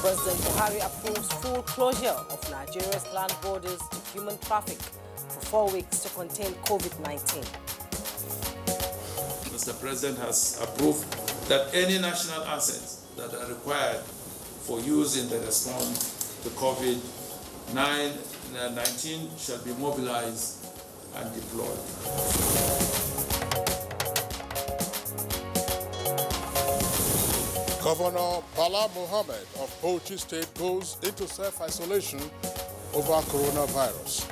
President Buhari approves full closure of Nigeria's land borders to human traffic for 4 weeks to contain COVID-19. Mr. President has approved that any national assets that are required for use in the response to COVID-19 shall be mobilized and deployed. Governor Bala Mohammed of Bauchi State goes into self-isolation over coronavirus.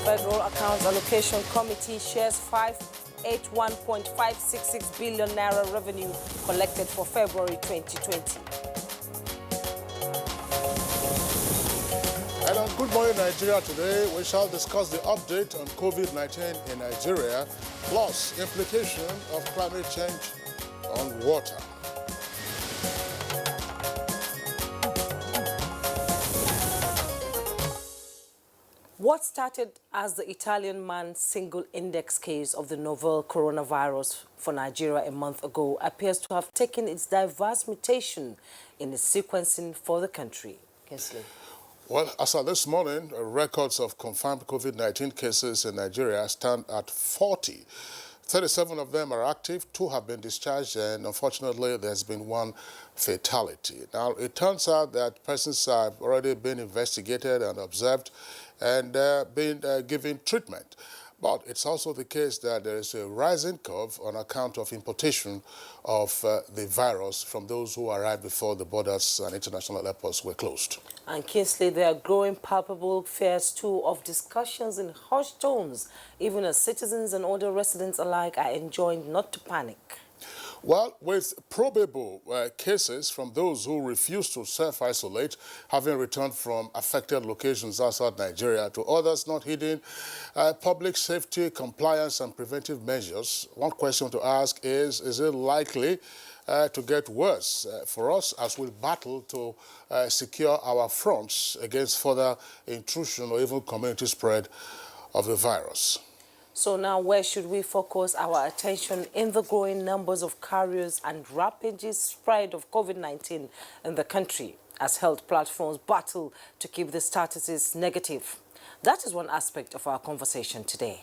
Federal Accounts Allocation Committee shares 581.566 billion naira revenue collected for February 2020. And on Good Morning Nigeria today, we shall discuss the update on COVID-19 in Nigeria, plus implication of climate change on water. What started as the Italian man's single index case of the novel coronavirus for Nigeria a month ago appears to have taken its diverse mutation in its sequencing for the country. Kinsley. Well, as of this morning, records of confirmed COVID-19 cases in Nigeria stand at 40. 37 of them are active, 2 have been discharged, and unfortunately, there's been 1 fatality. Now, it turns out that persons have already been investigated and observed and been given treatment. But it's also the case that there is a rising curve on account of importation of the virus from those who arrived before the borders and international airports were closed. And Kinsley, there are growing palpable fears too of discussions in hushed tones, even as citizens and other residents alike are enjoined not to panic. Well, with probable cases from those who refuse to self-isolate, having returned from affected locations outside Nigeria, to others not heeding public safety, compliance and preventive measures, one question to ask is it likely to get worse for us as we battle to secure our fronts against further intrusion or even community spread of the virus? So now where should we focus our attention in the growing numbers of carriers and rapid spread of COVID-19 in the country as health platforms battle to keep the statuses negative? That is one aspect of our conversation today.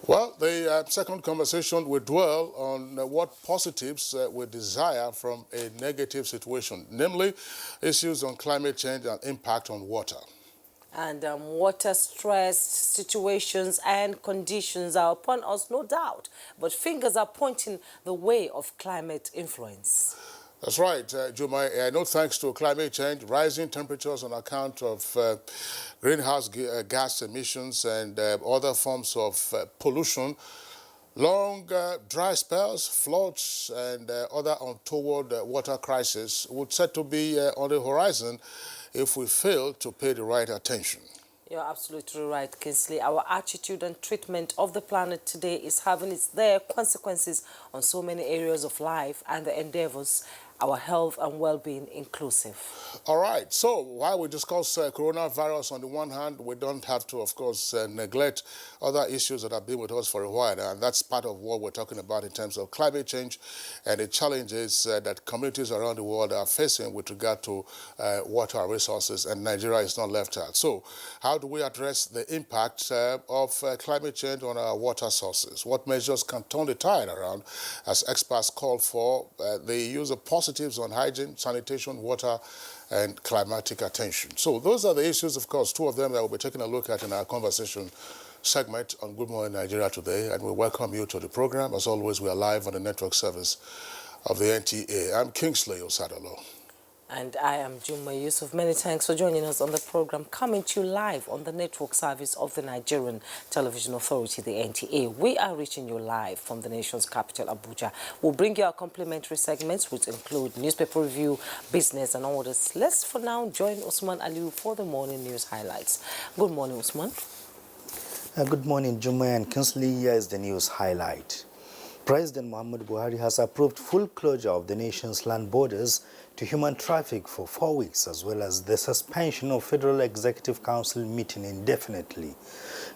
Well, the second conversation will dwell on what positives we desire from a negative situation, namely issues on climate change and impact on water. And water-stressed situations and conditions are upon us, no doubt. But fingers are pointing the way of climate influence. That's right, Juma. No thanks to climate change, rising temperatures on account of greenhouse gas emissions and other forms of pollution, long dry spells, floods, and other untoward water crises would set to be on the horizon if we fail to pay the right attention. You're absolutely right, Kinsley. Our attitude and treatment of the planet today is having their consequences on so many areas of life and the endeavors, our health and well-being inclusive. All right. So while we discuss coronavirus on the one hand, we don't have to, of course, neglect other issues that have been with us for a while. And that's part of what we're talking about in terms of climate change and the challenges that communities around the world are facing with regard to water resources, and Nigeria is not left out. So how do we address the impact of climate change on our water sources? What measures can turn the tide around as experts call for the use of positives on hygiene, sanitation, water, and climatic attention? So those are the issues, of course, 2 of them that we'll be taking a look at in our conversation segment on Good Morning Nigeria today. And we welcome you to the program. As always, we are live on the network service of the NTA. I'm Kingsley Osadolo. And I am Juma Yusuf. Many thanks for joining us on the program, coming to you live on the network service of the Nigerian Television Authority, the NTA. We are reaching you live from the nation's capital, Abuja. We'll bring you our complimentary segments, which include newspaper review, business, and orders. Let's, for now, join Usman Aliu for the morning news highlights. Good morning, Usman. Good morning, Juma and Kinsley. Here is the news highlight. President Muhammad Buhari has approved full closure of the nation's land borders to human traffic for 4 weeks, as well as the suspension of Federal Executive Council meeting indefinitely.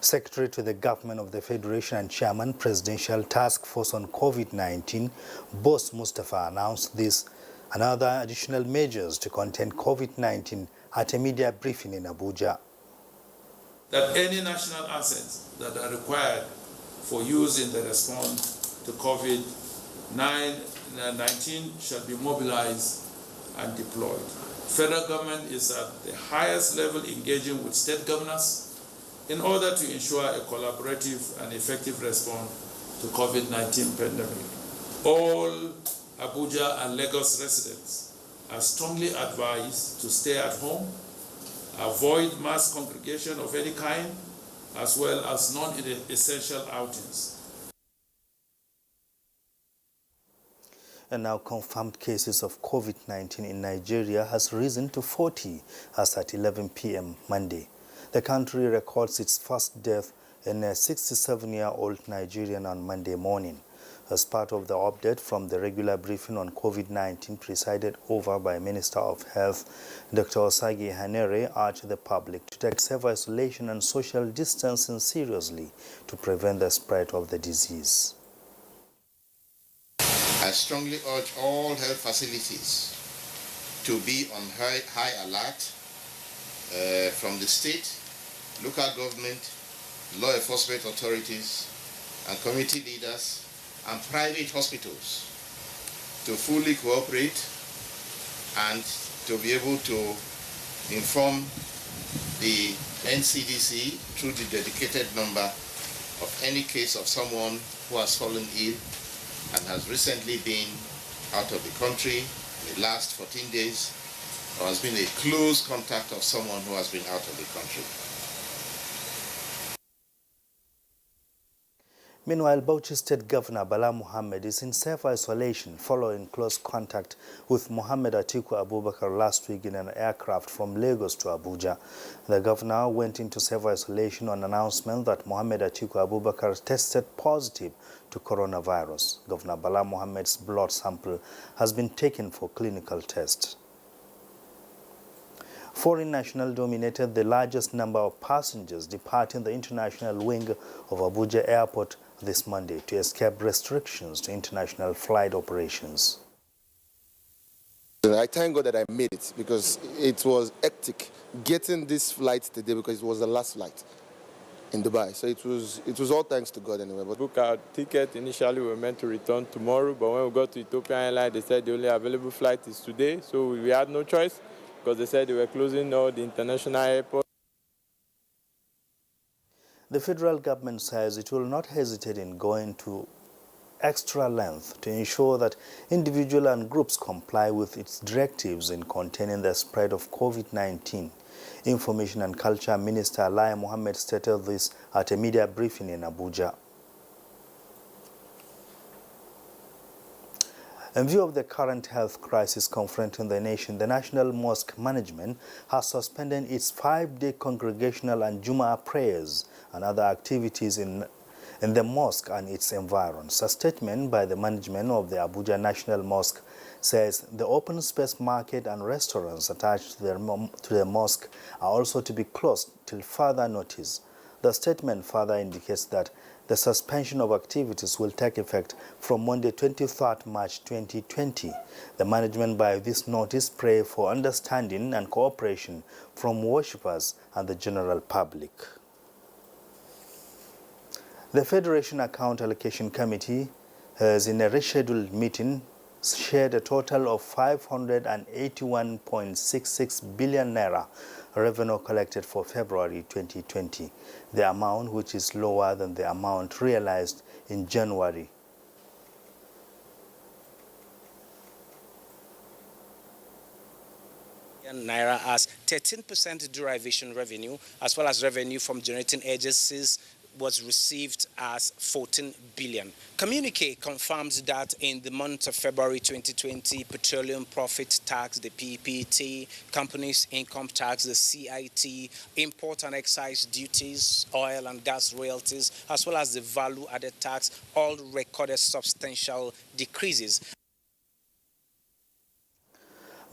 Secretary to the Government of the Federation and Chairman, Presidential Task Force on COVID-19, Boss Mustafa, announced this and other additional measures to contain COVID-19 at a media briefing in Abuja. That any national assets that are required for use in the response to COVID-19 shall be mobilized and deployed. Federal government is at the highest level engaging with state governors in order to ensure a collaborative and effective response to COVID-19 pandemic. All Abuja and Lagos residents are strongly advised to stay at home, avoid mass congregation of any kind, as well as non-essential outings. And now confirmed cases of COVID-19 in Nigeria has risen to 40 as at 11 p.m. Monday. The country records its first death in a 67-year-old Nigerian on Monday morning. As part of the update from the regular briefing on COVID-19 presided over by Minister of Health, Dr. Osagi Hanere urged the public to take self-isolation and social distancing seriously to prevent the spread of the disease. I strongly urge all health facilities to be on high alert from the state, local government, law enforcement authorities, and community leaders and private hospitals to fully cooperate and to be able to inform the NCDC through the dedicated number of any case of someone who has fallen ill and has recently been out of the country in the last 14 days or has been a close contact of someone who has been out of the country. Meanwhile, Bauchi State Governor Bala Mohammed is in self-isolation following close contact with Mohammed Atiku Abubakar last week in an aircraft from Lagos to Abuja. The governor went into self-isolation on announcement that Mohammed Atiku Abubakar tested positive to coronavirus. Governor Bala Mohammed's blood sample has been taken for clinical test. Foreign nationals dominated the largest number of passengers departing the international wing of Abuja Airport this Monday to escape restrictions to international flight operations. I thank God that I made it because it was hectic getting this flight today because it was the last flight in Dubai. So it was all thanks to God anyway. But book our ticket. Initially, we were meant to return tomorrow, but when we got to Ethiopian Airlines, they said the only available flight is today. So we had no choice because they said they were closing all the international airports. The federal government says it will not hesitate in going to extra length to ensure that individuals and groups comply with its directives in containing the spread of COVID-19. Information and Culture Minister Lai Mohammed stated this at a media briefing in Abuja. In view of the current health crisis confronting the nation, the National Mosque Management has suspended its 5-day congregational and Jumu'ah prayers and other activities in the mosque and its environs. A statement by the management of the Abuja National Mosque says the open space market and restaurants attached to the mosque are also to be closed till further notice. The statement further indicates that the suspension of activities will take effect from Monday, 23rd March 2020. The management by this notice pray for understanding and cooperation from worshippers and the general public. The Federation Account Allocation Committee has, in a rescheduled meeting, shared a total of 581.66 billion naira revenue collected for February 2020, the amount which is lower than the amount realized in January. Naira as 13% derivation revenue, as well as revenue from generating agencies was received as 14 billion. Communique confirms that in the month of February 2020, petroleum profit tax, the PPT, companies income tax, the CIT, import and excise duties, oil and gas royalties, as well as the value added tax, all recorded substantial decreases.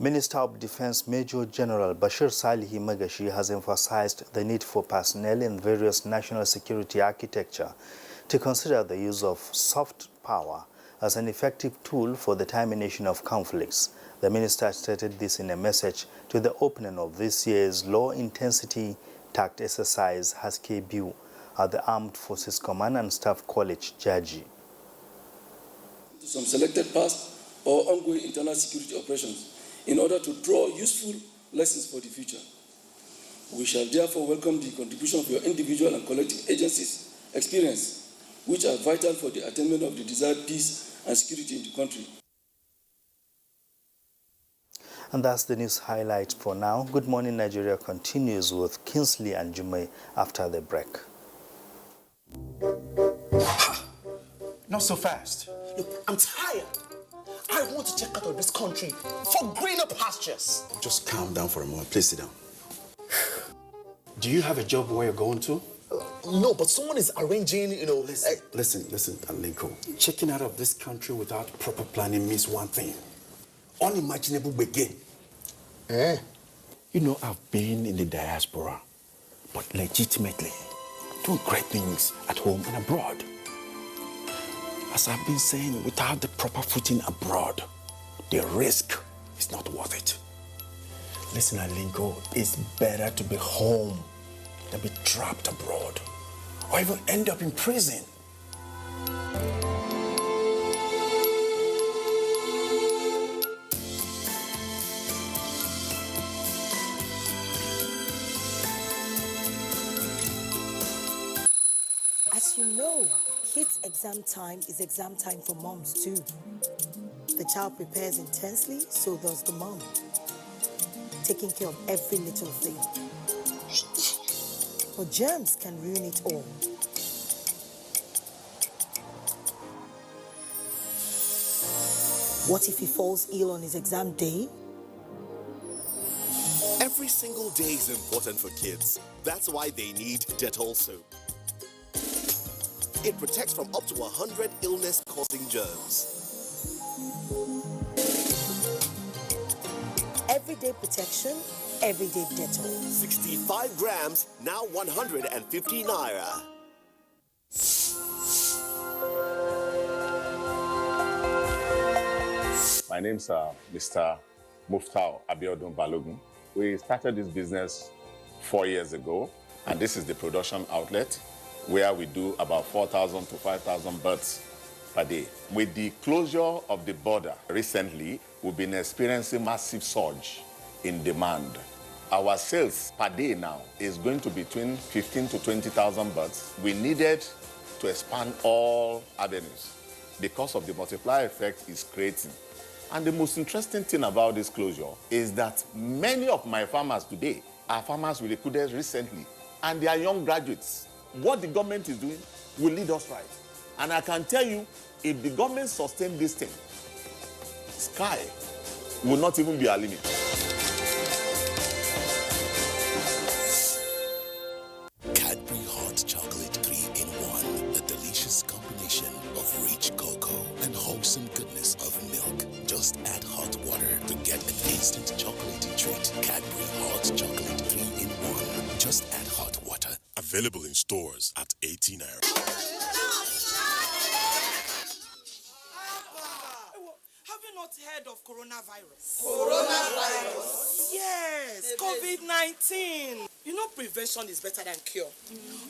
Minister of Defense Major General Bashir Salihi Magashi has emphasized the need for personnel in various national security architecture to consider the use of soft power as an effective tool for the termination of conflicts. The minister stated this in a message to the opening of this year's low-intensity tact exercise HASKBU at the Armed Forces Command and Staff College, Jaji. Some selected past or ongoing internal security operations in order to draw useful lessons for the future. We shall therefore welcome the contribution of your individual and collective agencies' experience, which are vital for the attainment of the desired peace and security in the country. And that's the news highlight for now. Good Morning Nigeria continues with Kingsley and Jummai after the break. Not so fast. Look, I'm tired. I want to check out of this country for greener pastures. Just calm down for a moment. Please sit down. Do you have a job where you're going to? No, but someone is arranging, Listen, Alinko. Checking out of this country without proper planning means one thing. Unimaginable begin. You know, I've been in the diaspora, but legitimately doing great things at home and abroad. As I've been saying, without the proper footing abroad, the risk is not worth it. Listen, Alinko, it's better to be home than be trapped abroad, or even end up in prison. As you know, kids' exam time is exam time for moms too. The child prepares intensely, so does the mom, taking care of every little thing. But germs can ruin it all. What if he falls ill on his exam day? Every single day is important for kids. That's why they need Dettol soap. It protects from up to 100 illness-causing germs. Everyday protection, everyday Dettol. 65 grams, now 150 naira. My name's Mr. Muftau Abiodun Balogun. We started this business 4 years ago, and this is the production outlet where we do about 4,000 to 5,000 birds per day. With the closure of the border recently, we've been experiencing massive surge in demand. Our sales per day now is going to be between 15 to 20,000 birds. We needed to expand all avenues because of the multiplier effect it's creating. And the most interesting thing about this closure is that many of my farmers today are farmers we recruited recently, and they are young graduates. What the government is doing will lead us right. And I can tell you, if the government sustains this thing, sky will not even be our limit. Cadbury Hot Chocolate 3-in-1, a delicious combination of rich cocoa and wholesome goodness of milk. Just add hot water to get an instant chocolatey treat. Cadbury Hot Chocolate 3-in-1. Just add hot water. Available in stores at 18 naira. Have you not heard of coronavirus? Coronavirus? Yes, COVID-19. You know prevention is better than cure.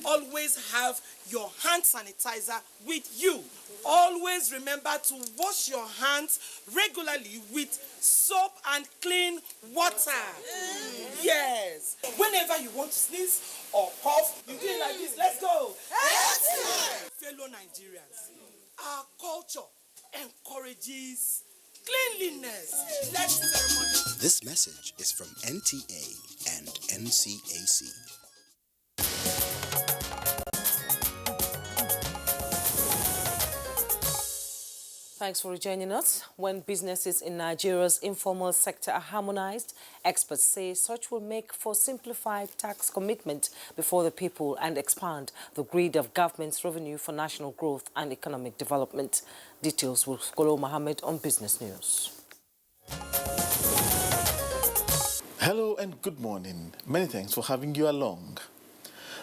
Always have your hand sanitizer with you. Always remember to wash your hands regularly with soap and clean water. Yes. Whenever you want to sneeze or cough, you do it like this. Let's go. Fellow Nigerians, our culture encourages cleanliness. This message is from NTA and NCAC. Thanks for joining us. When businesses in Nigeria's informal sector are harmonized, experts say such will make for simplified tax commitment before the people and expand the grid of government's revenue for national growth and economic development. Details with Kolo Mohammed on Business News. Hello and good morning. Many thanks for having you along.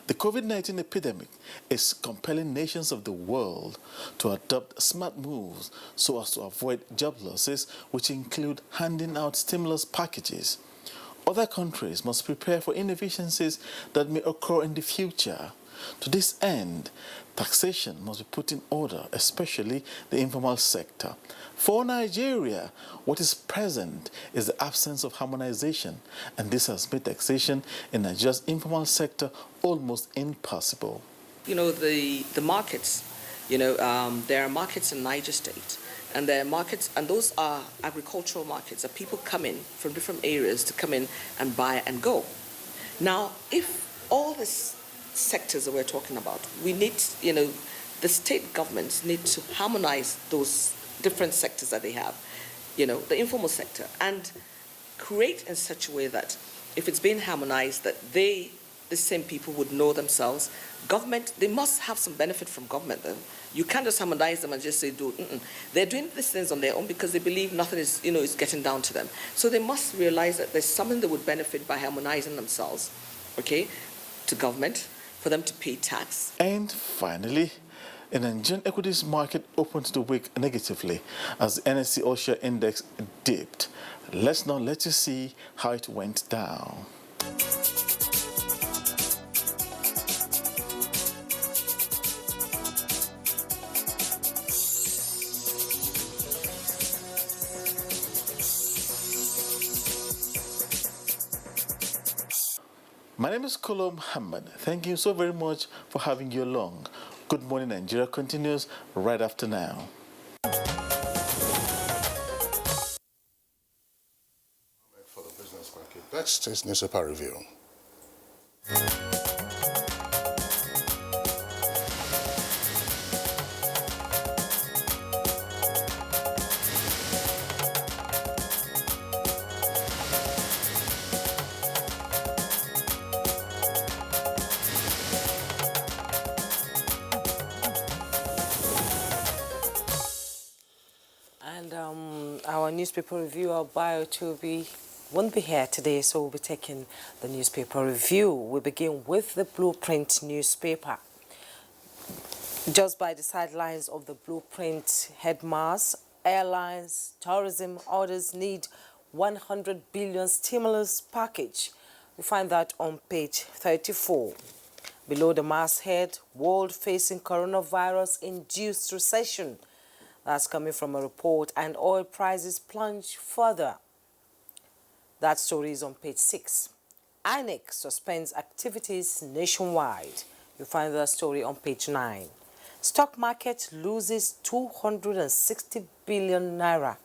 The COVID-19 epidemic is compelling nations of the world to adopt smart moves so as to avoid job losses, which include handing out stimulus packages. Other countries must prepare for inefficiencies that may occur in the future. To this end, taxation must be put in order, especially the informal sector. For Nigeria, what is present is the absence of harmonization, and this has made taxation in Nigeria's informal sector almost impossible. You know, the markets, there are markets in Niger State, and there are markets, and those are agricultural markets, that people come in from different areas to come in and buy and go. Now, if all these sectors that we're talking about, we need, the state governments need to harmonize those different sectors that they have, the informal sector, and create in such a way that if it's being harmonized, that the same people would know themselves. Government, they must have some benefit from government, though. You can't just harmonize them and just say, They're doing these things on their own because they believe nothing is, is getting down to them. So they must realize that there's something that would benefit by harmonizing themselves, to government, for them to pay tax. And finally, the Nigerian equities market opened the week negatively as the NSE All-Share Index dipped. Let's now let you see how it went down. My name is Kolo Muhammad. Thank you so very much for having you along. Good Morning Nigeria continues right after now. For the business market, next is newspaper review. Our newspaper review, our bio won't be here today, so we'll be taking the newspaper review. We begin with the Blueprint newspaper. Just by the sidelines of the Blueprint headmass, airlines, tourism orders need 100 billion stimulus package. We find that on page 34. Below the masthead, world facing coronavirus-induced recession. That's coming from a report, and oil prices plunge further. That story is on page 6. INEC suspends activities nationwide. You find that story on page 9. Stock market loses 260 billion naira.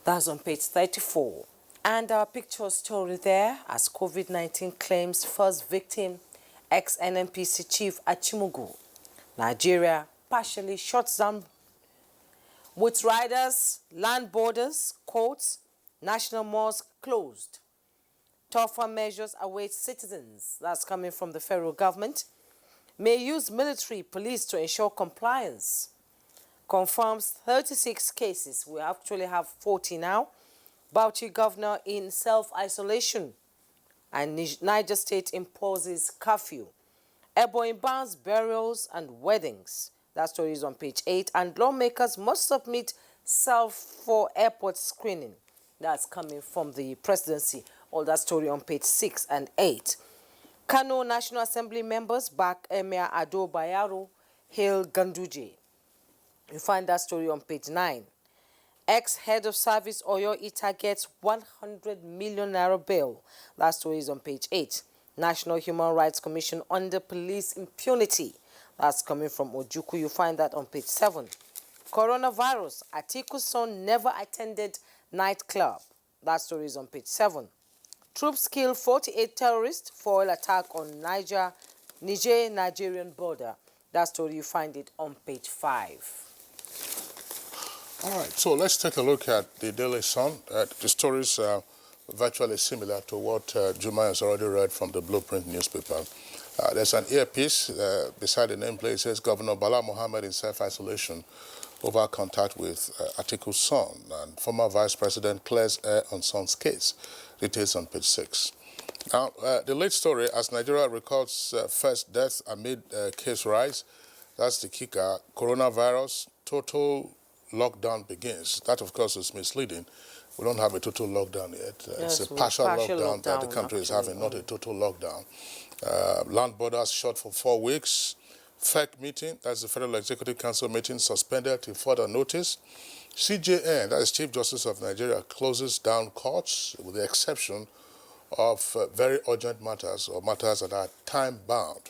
That's on page 34. And our picture story there, as COVID-19 claims first victim, ex-NNPC chief Achimugu. Nigeria partially shuts down with riders, land borders, courts, national mosque closed. Tougher measures await citizens. That's coming from the federal government. May use military police to ensure compliance. Confirms 36 cases. We actually have 40 now. Bauchi governor in self-isolation. And Niger State imposes curfew. Ebonyi bans burials and weddings. That story is on page 8. And lawmakers must submit self for airport screening. That's coming from the presidency. All that story on page 6 and 8. Kano National Assembly members back Emir Ado Bayero hail Ganduje. You find that story on page 9. Ex-head of service Oyo Ita gets 100 million naira bail. That story is on page 8. National Human Rights Commission under police impunity. That's coming from Ojukwu. You find that on page 7. Coronavirus. Atiku's son never attended nightclub. That story is on page 7. Troops kill 48 terrorists for oil attack on Nigerian border. That story, you find it on page 5. All right, so let's take a look at the Daily Sun. The stories are virtually similar to what Juma has already read from the Blueprint newspaper. There's an earpiece beside the nameplate. It says Governor Bala Mohammed in self-isolation. over contact with Atiku's son, and former Vice President clears air on son's case. Details on page 6. Now, the late story, as Nigeria records first death amid case rise, that's the kicker. Coronavirus, total lockdown begins. That, of course, is misleading. We don't have a total lockdown yet. Yes, it's a partial lockdown that the lockdown, country is actually. having, not a total lockdown. Land borders shut for 4 weeks. FEC meeting, that's the Federal Executive Council meeting, suspended till further notice. CJN, that is Chief Justice of Nigeria, closes down courts with the exception of very urgent matters or matters that are time-bound.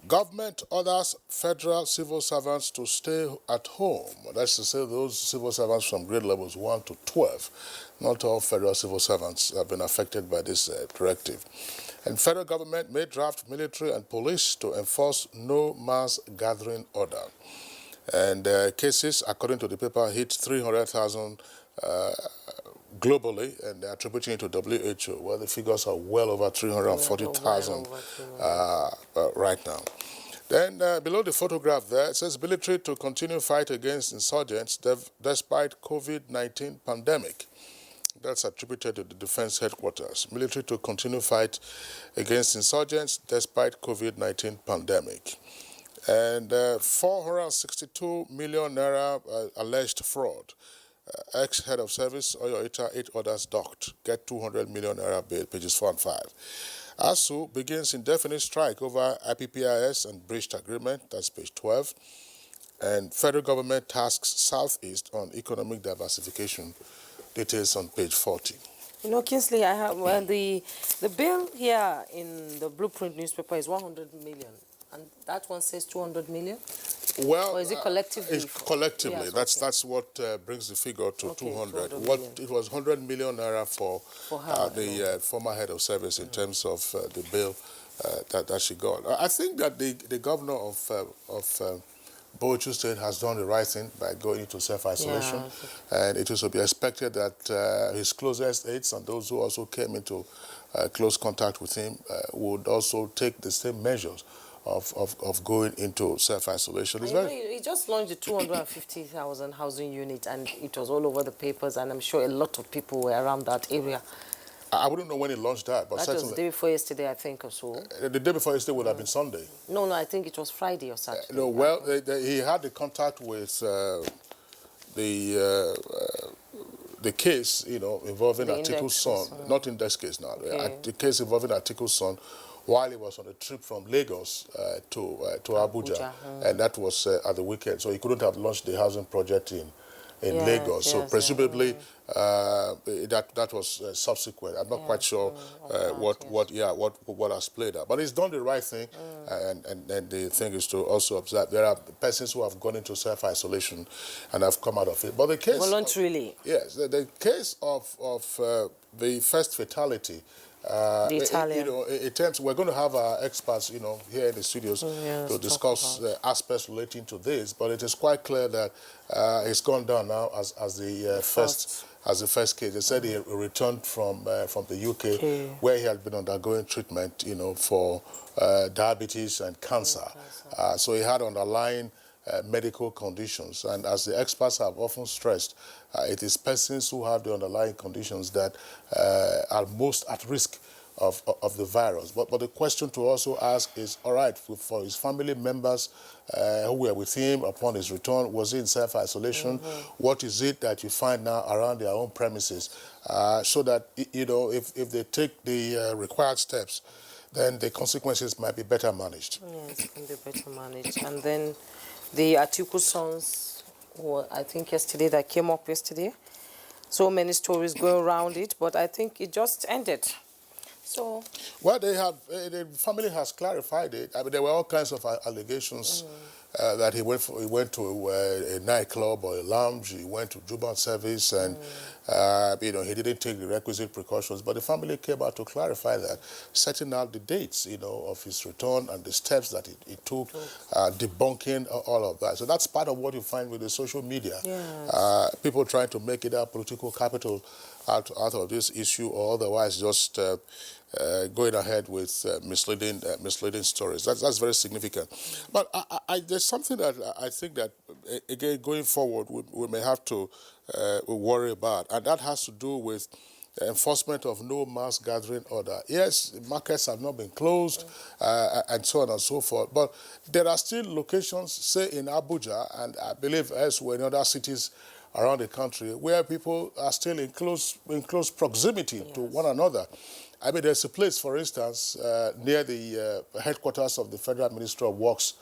Government orders federal civil servants to stay at home. That's to say those civil servants from grade levels 1 to 12. Not all federal civil servants have been affected by this directive. And federal government may draft military and police to enforce no mass gathering order. And cases, according to the paper, hit 300,000 globally, and they're attributing it to WHO, where the figures are well over 340,000 right now. Then below the photograph there, it says military to continue fight against insurgents despite COVID-19 pandemic. That's attributed to the defense headquarters. Military to continue fight against insurgents despite COVID-19 pandemic. And 462 million naira alleged fraud. Ex-head of service, Oyo Ita, 8 others docked. Get 200 million naira bail, pages 4 and 5. ASU begins indefinite strike over IPPIS and breached agreement, that's page 12. And federal government tasks Southeast on economic diversification, details on page 40. You know, Kingsley, I have the bill here in the Blueprint newspaper is 100 million, and that one says 200 million. Well, or is it collectively? It's collectively. Yes, that's what brings the figure to 200. 200 What million. it was 100 million naira for her, the former head of service in terms of the bill that she got. I think that the governor of Bauchi State has done the right thing by going into self-isolation, and it is to be expected that his closest aides and those who also came into close contact with him would also take the same measures of going into self-isolation. He just launched the 250,000 housing unit, and it was all over the papers, and I'm sure a lot of people were around that area. I wouldn't know when he launched that, but that was the day before yesterday, I think, or so. The day before yesterday would have been Sunday. No, I think it was Friday or Saturday. No, well, he had the contact with the case, involving Atiku's son. Not in this case now. Okay. The case involving Atiku's son, while he was on a trip from Lagos to Abuja, and that was at the weekend. So he couldn't have launched the housing project in Lagos. So presumably that was subsequent. I'm not quite sure what has played out. But he's done the right thing, and the thing is to also observe there are persons who have gone into self-isolation and have come out of it. But the case voluntarily. Yes, the case of the first fatality. The Italian. In terms, we're going to have our experts, here in the studios to discuss aspects relating to this. But it is quite clear that it's gone down now as the first case. They said he returned from the UK, where he had been undergoing treatment, for diabetes and cancer. So he had underlying medical conditions, and as the experts have often stressed, it is persons who have the underlying conditions that are most at risk of the virus. But the question to also ask is, all right, for his family members who were with him upon his return, was he in self-isolation? What is it that you find now around their own premises, so that, if they take the required steps, then the consequences might be better managed. Yes, it can be better managed. And then the Atiku sons, I think that came up yesterday. So many stories going around it, but I think it just ended. So, well, the family has clarified it. I mean, there were all kinds of allegations that he went to a nightclub or a lounge. He went to Juban service, and he didn't take the requisite precautions. But the family came out to clarify that, setting out the dates, of his return and the steps that he took, debunking all of that. So that's part of what you find with the social media. Yes. People trying to make it a political capital out of this issue, or otherwise just going ahead with misleading stories. That's very significant. But there's something that I think that, again, going forward, we may have to worry about, and that has to do with enforcement of no mass gathering order. Yes, markets have not been closed and so on and so forth, but there are still locations, say in Abuja, and I believe elsewhere in other cities around the country, where people are still in close proximity to one another. I mean, there's a place, for instance, near the headquarters of the Federal Ministry of Works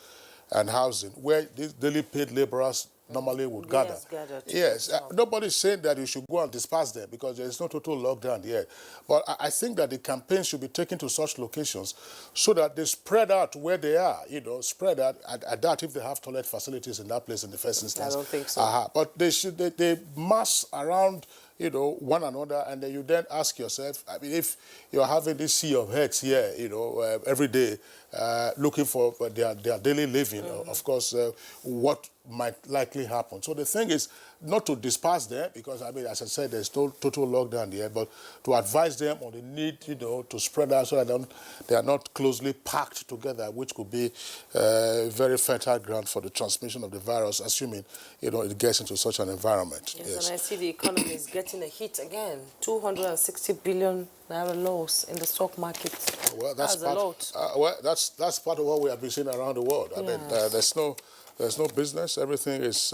and Housing, where these daily paid laborers normally would gather. Yes, nobody's saying that you should go and disperse them because there is no total lockdown yet. But I think that the campaign should be taken to such locations so that they spread out where they are, spread out. I doubt if they have toilet facilities in that place in the first instance. I don't think so. But they mass around, one another, and then you then ask yourself, I mean, if you're having this sea of heads here, every day, looking for their daily living, of course, what might likely happen. So the thing is not to disperse them, because, I mean, as I said, there's no total lockdown here, but to advise them on the need, to spread out so that they are not closely packed together, which could be very fertile ground for the transmission of the virus, assuming, it gets into such an environment. Yes, and I see the economy is getting a hit again. 260 billion naira loss in the stock market. Well, that's a lot. That's part of what we have been seeing around the world. I mean, there's no business. Everything is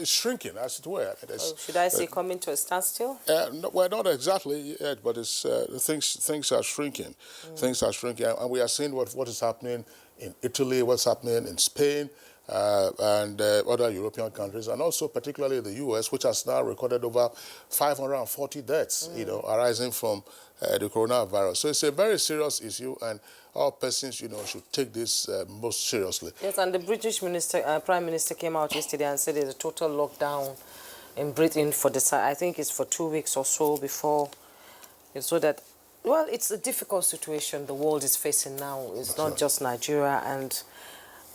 shrinking, as it were. Should I say coming to a standstill? No, well, not exactly yet, but things are shrinking. Things are shrinking, and we are seeing what is happening in Italy, what's happening in Spain, and other European countries, and also particularly the U.S., which has now recorded over 540 deaths, arising from the coronavirus. So it's a very serious issue, and all persons, should take this most seriously. Yes, and the British Prime Minister came out yesterday and said there's a total lockdown in Britain for I think it's for 2 weeks or so before, so that, well, it's a difficult situation the world is facing now. It's not just Nigeria, and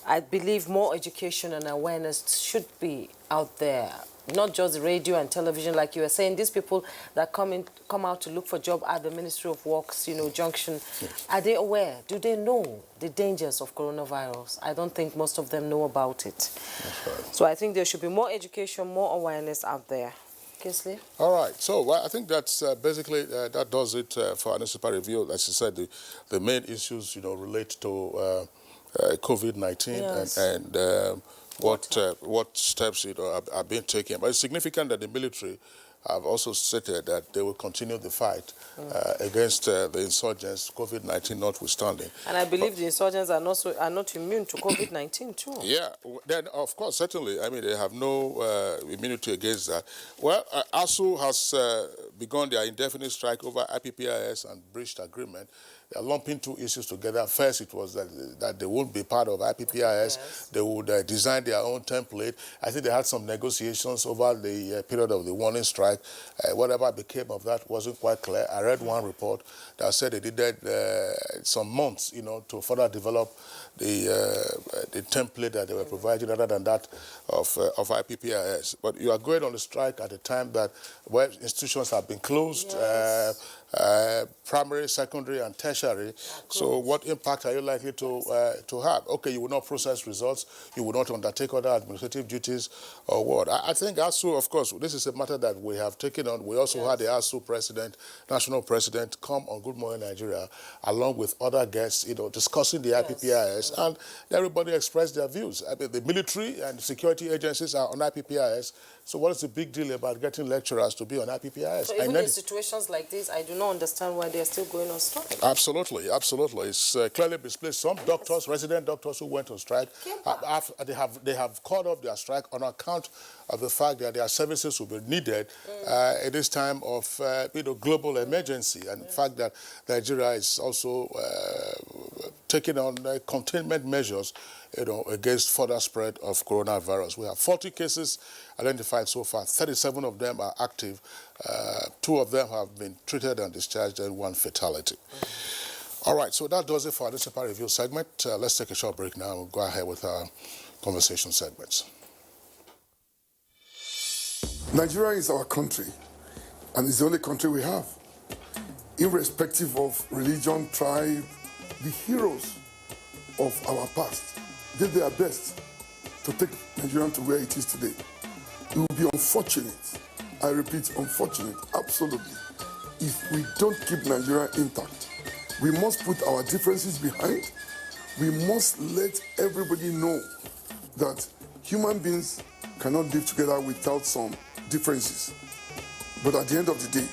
I believe more education and awareness should be out there. Not just radio and television, like you were saying. These people that come out to look for job at the Ministry of Works, junction, are they aware? Do they know the dangers of coronavirus? I don't think most of them know about it. That's right. So I think there should be more education, more awareness out there. Kesley? All right. So I think that's basically that does it for our newspaper review. As you said, the main issues, relate to COVID-19 and what steps are being taken. But it's significant that the military have also stated that they will continue the fight against the insurgents, COVID-19 notwithstanding. And I believe the insurgents are not immune to COVID-19 too. Yeah, then of course, certainly. I mean, they have no immunity against that. Well, ASU has begun their indefinite strike over IPPIS and breached agreement. They are lumping two issues together. First, it was that they won't be part of IPPIS. Yes. They would design their own template. I think they had some negotiations over the period of the warning strike. Whatever became of that wasn't quite clear. I read one report that said they needed some months, to further develop the template that they were providing, rather than that of IPPIS. But you are going on the strike at a time that institutions have been closed. Yes. Primary, secondary, and tertiary. So what impact are you likely to have? Okay, you will not process results, you will not undertake other administrative duties, or what? I think ASU, of course, this is a matter that we have taken on. We also had the ASU president, national president, come on Good Morning Nigeria, along with other guests, discussing the IPPIS, and everybody expressed their views. I mean, the military and security agencies are on IPPIS. So what is the big deal about getting lecturers to be on IPPIS? So even in situations like this, I do not understand why they are still going on strike. Absolutely, absolutely. It's clearly misplaced. Some doctors, resident doctors who went on strike, they have called off their strike on account of the fact that their services will be needed at this time of global emergency, and the fact that Nigeria is also taking on containment measures against further spread of coronavirus. We have 40 cases identified so far. 37 of them are active. 2 of them have been treated and discharged, and 1 fatality. All right, so that does it for our newspaper review segment. Let's take a short break now and we'll go ahead with our conversation segments. Nigeria is our country, and it's the only country we have. Irrespective of religion, tribe, the heroes of our past did their best to take Nigeria to where it is today. It would be unfortunate, I repeat, unfortunate, absolutely, if we don't keep Nigeria intact. We must put our differences behind. We must let everybody know that human beings cannot live together without some differences. But at the end of the day,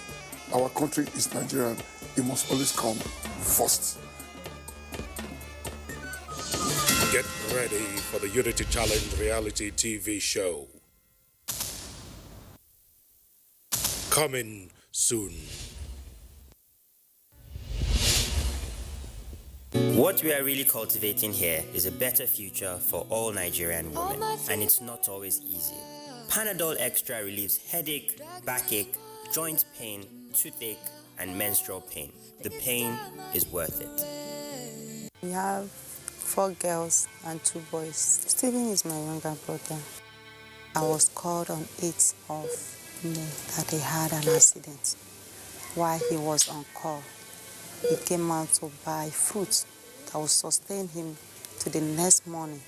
our country is Nigerian. It must always come first. Get ready for the Unity Challenge reality TV show. Coming soon. What we are really cultivating here is a better future for all Nigerian women, and it's not always easy. Panadol Extra relieves headache, backache, joint pain, toothache, and menstrual pain. The pain is worth it. We have 4 girls and 2 boys. Stephen is my younger brother. I was called on 8th of May that he had an accident. While he was on call, he came out to buy fruit that will sustain him to the next morning.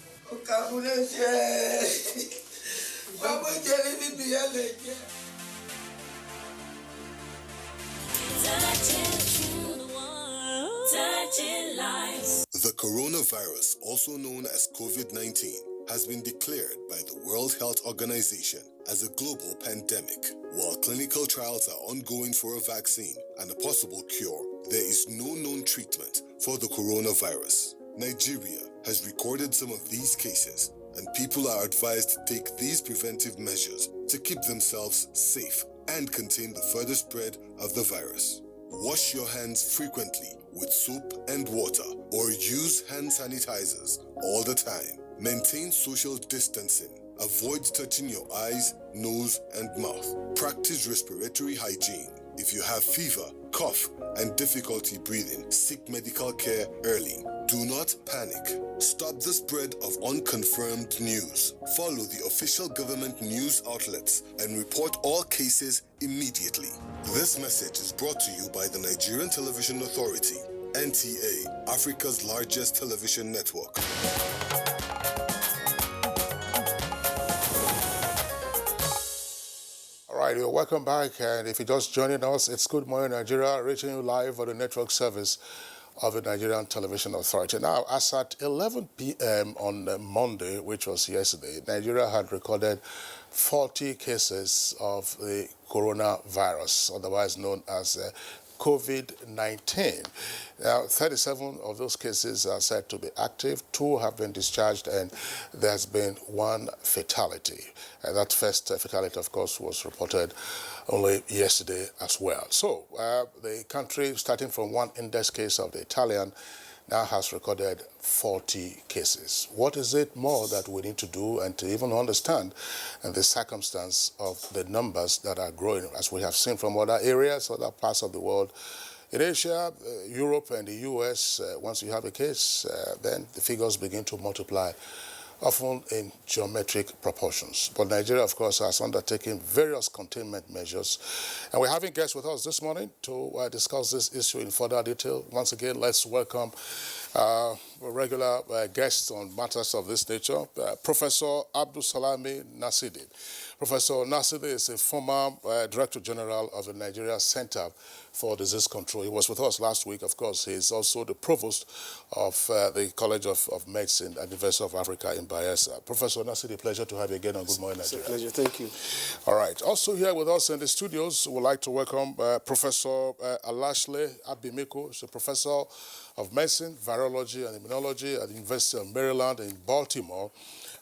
The coronavirus, also known as COVID-19, has been declared by the World Health Organization as a global pandemic. While clinical trials are ongoing for a vaccine and a possible cure, there is no known treatment for the coronavirus. Nigeria has recorded some of these cases, and people are advised to take these preventive measures to keep themselves safe and contain the further spread of the virus. Wash your hands frequently with soap and water, or use hand sanitizers all the time. Maintain social distancing. Avoid touching your eyes, nose, and mouth. Practice respiratory hygiene. If you have fever, cough, and difficulty breathing, seek medical care early. Do not panic. Stop the spread of unconfirmed news. Follow the official government news outlets and report all cases immediately. This message is brought to you by the Nigerian Television Authority, NTA, Africa's largest television network. All right, you're welcome back. And if you're just joining us, it's Good Morning Nigeria, reaching you live on the network service of the Nigerian Television Authority. Now, as at 11 p.m. on Monday, which was yesterday, Nigeria had recorded 40 cases of the coronavirus, otherwise known as COVID-19. Now, 37 of those cases are said to be active, 2 have been discharged, and there's been 1 fatality. And that first fatality, of course, was reported only yesterday as well. So, the country, starting from 1 index case of the Italian, now has recorded 40 cases. What is it more that we need to do and to even understand the circumstance of the numbers that are growing, as we have seen from other areas, other parts of the world? In Asia, Europe, and the US, once you have a case, then the figures begin to multiply, often in geometric proportions. But Nigeria, of course, has undertaken various containment measures. And we're having guests with us this morning to discuss this issue in further detail. Once again, let's welcome regular guests on matters of this nature, Professor Abdulsalami Nasidi. Professor Nasidi is a former Director General of the Nigeria Center for Disease Control. He was with us last week. Of course, he is also the Provost of the College of Medicine at the University of Africa in Bayelsa. Professor Nasidi, pleasure to have you again on Good Morning Nigeria. It's a pleasure. Thank you. All right. Also here with us in the studios, we'd like to welcome Professor Alashle Abimiko. He's a professor of medicine, virology, and immunology at the University of Maryland in Baltimore.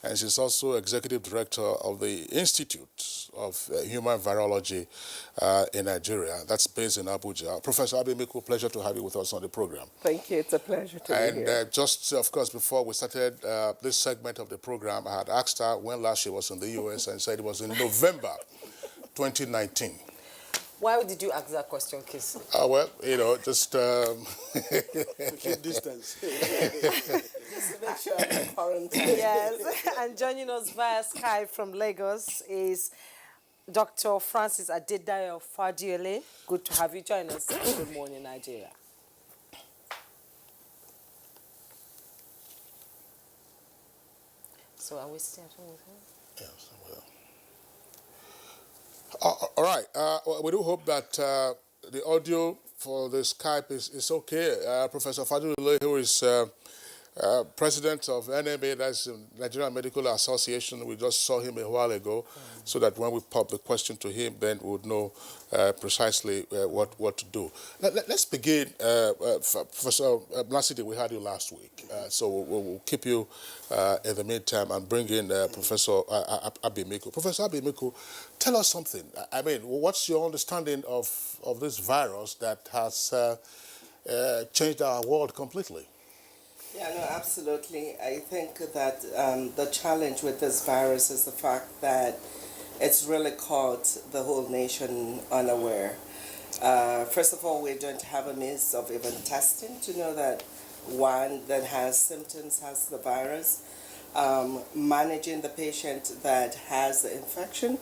And she's also executive director of the Institute of Human Virology in Nigeria. That's based in Abuja. Professor Abimiko, pleasure to have you with us on the program. Thank you. It's a pleasure to be here. And just, of course, before we started this segment of the program, I had asked her when last she was in the U.S. and said it was in November 2019. Why did you ask that question, Kiss? Well, you know, just... to keep distance. Just to make sure I'm quarantined. Yes, and joining us via Skype from Lagos is Dr. Francis Adedayo Fadiole, good to have you join us. Good morning, Nigeria. So are we still at home? Yes, all right. We do hope that the audio for the Skype is okay. Professor Fadulule, who is president of NMA, that's the Nigerian Medical Association. We just saw him a while ago, so that when we pop the question to him, then we would know precisely what to do. Let's begin. Professor Blasidi, we had you last week, so we'll keep you in the meantime and bring in Professor Abimiko. Professor Abimiko, tell us something. I mean, what's your understanding of this virus that has changed our world completely? Yeah, no, absolutely. I think that the challenge with this virus is the fact that it's really caught the whole nation unaware. First of all, we don't have a means of even testing to know that one that has symptoms has the virus. Managing the patient that has the infection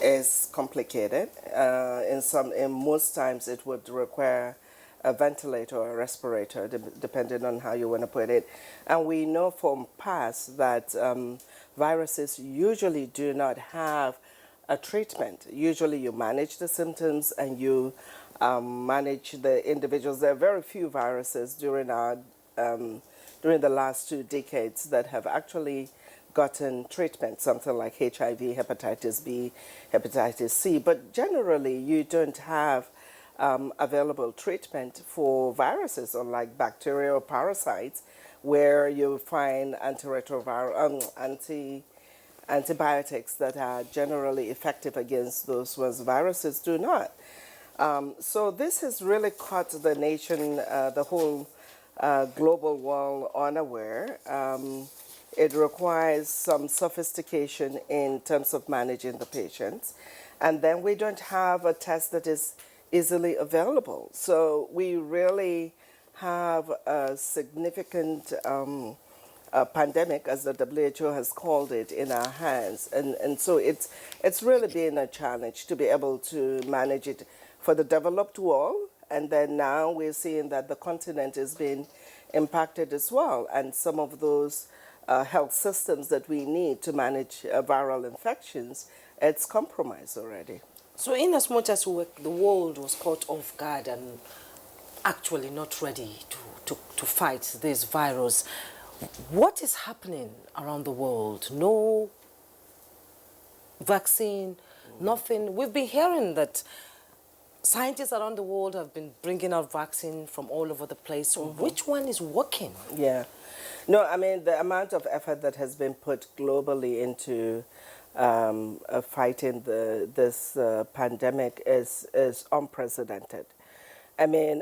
is complicated. In most times, it would require a ventilator or a respirator, depending on how you want to put it. And we know from past that viruses usually do not have a treatment. Usually you manage the symptoms and you manage the individuals. There are very few viruses during the last 2 decades that have actually gotten treatment, something like HIV, hepatitis B, hepatitis C. But generally you don't have available treatment for viruses, unlike bacteria or parasites, where you find antiretroviral, antibiotics that are generally effective against those ones. Viruses do not. So this has really caught the nation, the whole global world unaware. It requires some sophistication in terms of managing the patients. And then we don't have a test that is easily available. So we really have a significant pandemic, as the WHO has called it, in our hands. And so it's really been a challenge to be able to manage it for the developed world. And then now we're seeing that the continent is being impacted as well. And some of those health systems that we need to manage viral infections, it's compromised already. So in as much as the world was caught off guard and actually not ready to fight this virus, what is happening around the world? No vaccine, nothing. We've been hearing that scientists around the world have been bringing out vaccine from all over the place. So which one is working? Yeah. No, I mean, the amount of effort that has been put globally into fighting this pandemic is unprecedented. I mean,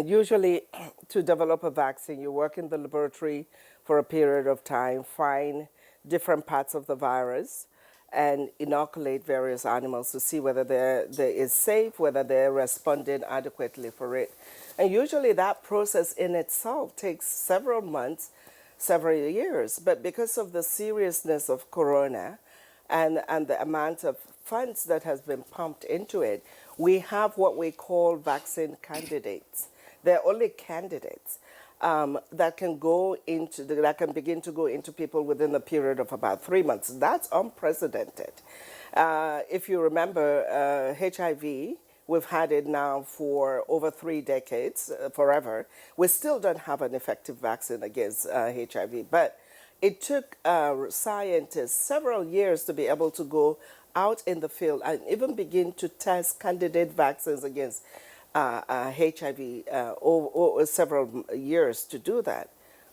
usually to develop a vaccine, you work in the laboratory for a period of time, find different parts of the virus, and inoculate various animals to see whether they is safe, whether they're responding adequately for it. And usually that process in itself takes several months, several years. But because of the seriousness of corona, and the amount of funds that has been pumped into it, we have what we call vaccine candidates. They're only candidates that can begin to go into people within a period of about 3 months. That's unprecedented. If you remember, HIV, we've had it now for over 3 decades, forever. We still don't have an effective vaccine against HIV, but it took scientists several years to be able to go out in the field and even begin to test candidate vaccines against HIV over several years to do that.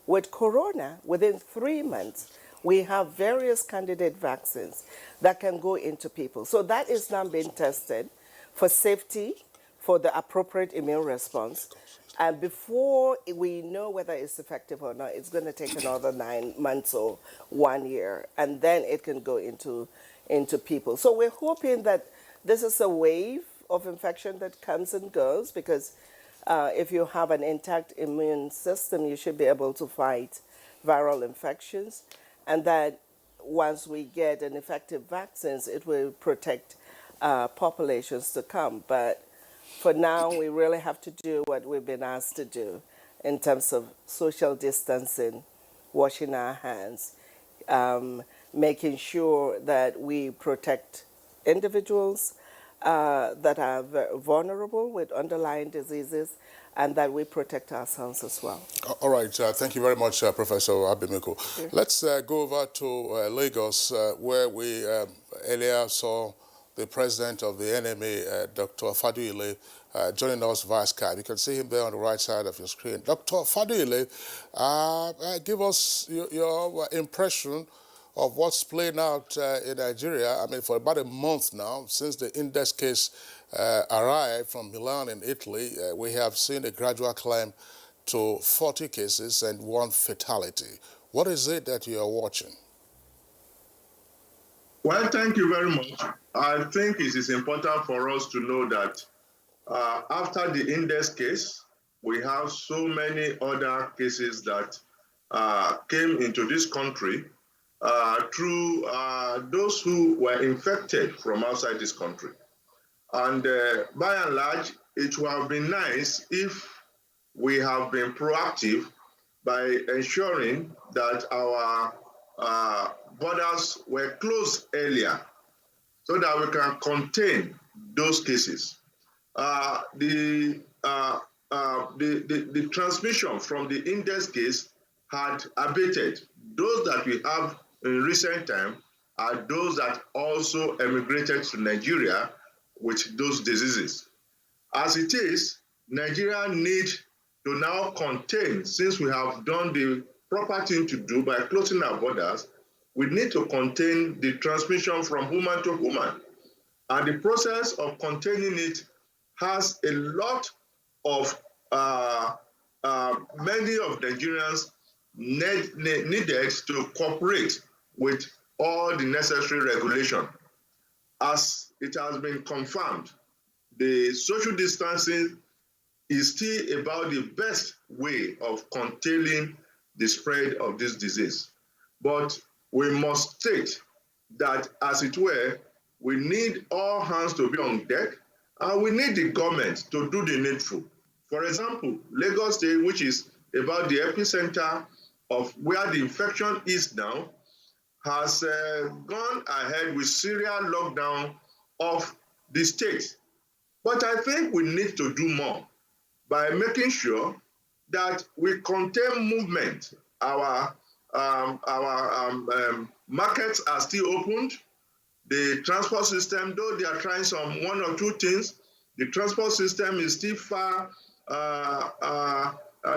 With corona, within 3 months, we have various candidate vaccines that can go into people. So that is now being tested for safety, for the appropriate immune response. And before we know whether it's effective or not, it's going to take another 9 months or 1 year, and then it can go into people. So we're hoping that this is a wave of infection that comes and goes, because if you have an intact immune system, you should be able to fight viral infections, and that once we get an effective vaccines, it will protect populations to come. But for now, we really have to do what we've been asked to do in terms of social distancing, washing our hands, making sure that we protect individuals that are vulnerable with underlying diseases, and that we protect ourselves as well. All right. Thank you very much, Professor Abimiko. Sure. Let's go over to Lagos, where we earlier saw the president of the NMA, Dr. Faduile, joining us via Skype. You can see him there on the right side of your screen. Dr. Faduile, give us your impression of what's playing out in Nigeria. I mean, for about a month now, since the index case arrived from Milan in Italy, we have seen a gradual climb to 40 cases and 1 fatality. What is it that you are watching? Well, thank you very much. I think it is important for us to know that after the index case, we have so many other cases that came into this country through those who were infected from outside this country. And by and large, it would have been nice if we have been proactive by ensuring that our borders were closed earlier so that we can contain those cases. The transmission from the index case had abated. Those that we have in recent time are those that also emigrated to Nigeria with those diseases. As it is, Nigeria needs to now contain, since we have done the proper thing to do by closing our borders, we need to contain the transmission from human to human. And the process of containing it has a lot of, many of Nigerians needed to cooperate with all the necessary regulation. As it has been confirmed, the social distancing is still about the best way of containing the spread of this disease. But we must state that, as it were, we need all hands to be on deck, and we need the government to do the needful. For example, Lagos State, which is about the epicenter of where the infection is now, has gone ahead with serial lockdown of the state. But I think we need to do more by making sure that we contain movement. Our markets are still opened. The transport system, though they are trying some 1 or 2 things, the transport system is still far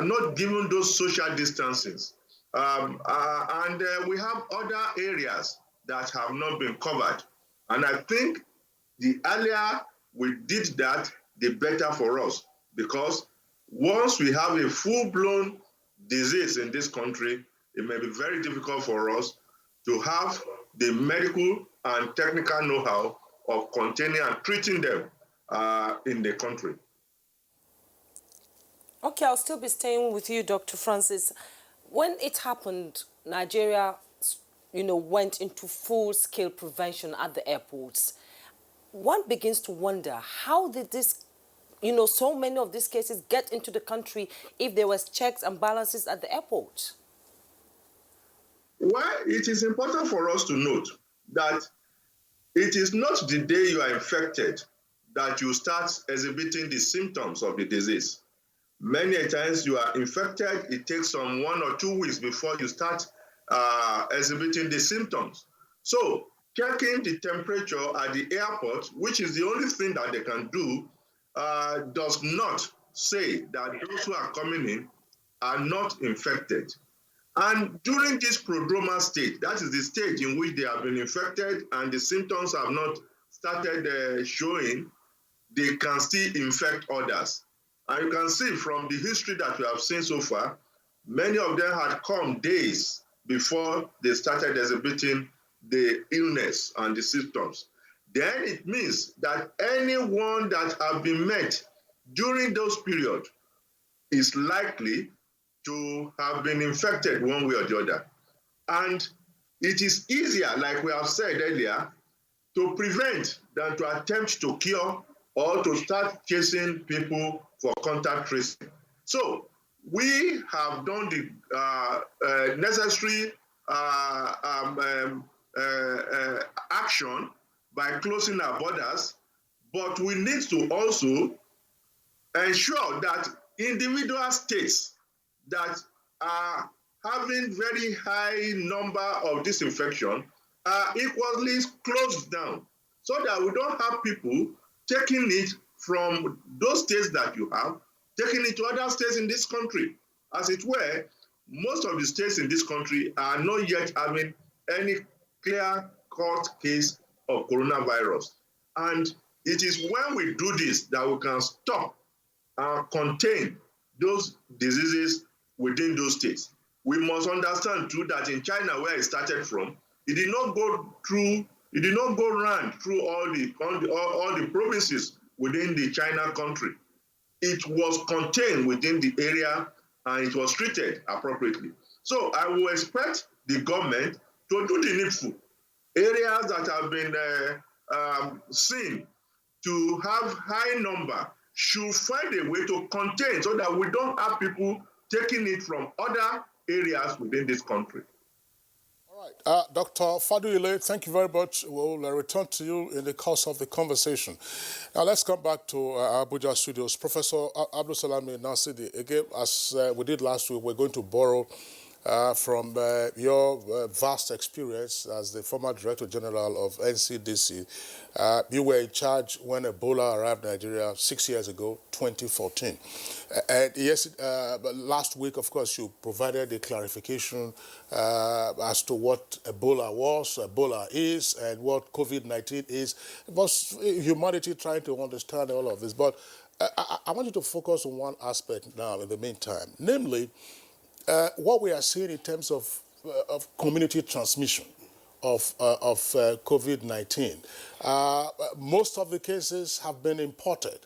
not given those social distancings. And we have other areas that have not been covered. And I think the earlier we did that, the better for us. Because once we have a full-blown disease in this country, it may be very difficult for us to have the medical and technical know-how of containing and treating them in the country. Okay, I'll still be staying with you, Dr. Francis. When it happened, Nigeria, went into full-scale prevention at the airports. One begins to wonder, how did this, so many of these cases get into the country if there was checks and balances at the airport? Well, it is important for us to note that it is not the day you are infected that you start exhibiting the symptoms of the disease. Many times you are infected, it takes some 1 or 2 weeks before you start exhibiting the symptoms. So checking the temperature at the airport, which is the only thing that they can do, does not say that those who are coming in are not infected. And during this prodromal state, that is the stage in which they have been infected and the symptoms have not started showing, they can still infect others. And you can see from the history that we have seen so far, many of them had come days before they started exhibiting the illness and the symptoms. Then it means that anyone that have been met during those periods is likely to have been infected one way or the other. And it is easier, like we have said earlier, to prevent than to attempt to cure or to start chasing people for contact tracing. So we have done the necessary action by closing our borders, but we need to also ensure that individual states that are having very high number of this infection are equally closed down, so that we don't have people taking it from those states that you have, taking it to other states in this country. As it were, most of the states in this country are not yet having any clear-cut case of coronavirus. And it is when we do this that we can stop and contain those diseases within those states. We must understand too that in China, where it started from, it did not go round through all the provinces within the China country. It was contained within the area and it was treated appropriately. So I will expect the government to do the needful. Areas that have been seen to have high number should find a way to contain, so that we don't have people taking it from other areas within this country. All right, Dr. Faduile, thank you very much. We'll return to you in the course of the conversation. Now let's come back to Abuja studios. Professor Abdulsalami Nasidi, again, as we did last week, we're going to borrow from your vast experience as the former Director General of NCDC. You were in charge when Ebola arrived in Nigeria 6 years ago, 2014. And yes, last week, of course, you provided a clarification as to what Ebola was, Ebola is, and what COVID-19 is. It was humanity trying to understand all of this. But I want you to focus on one aspect now in the meantime, namely, what we are seeing in terms of community transmission of COVID-19. Most of the cases have been imported.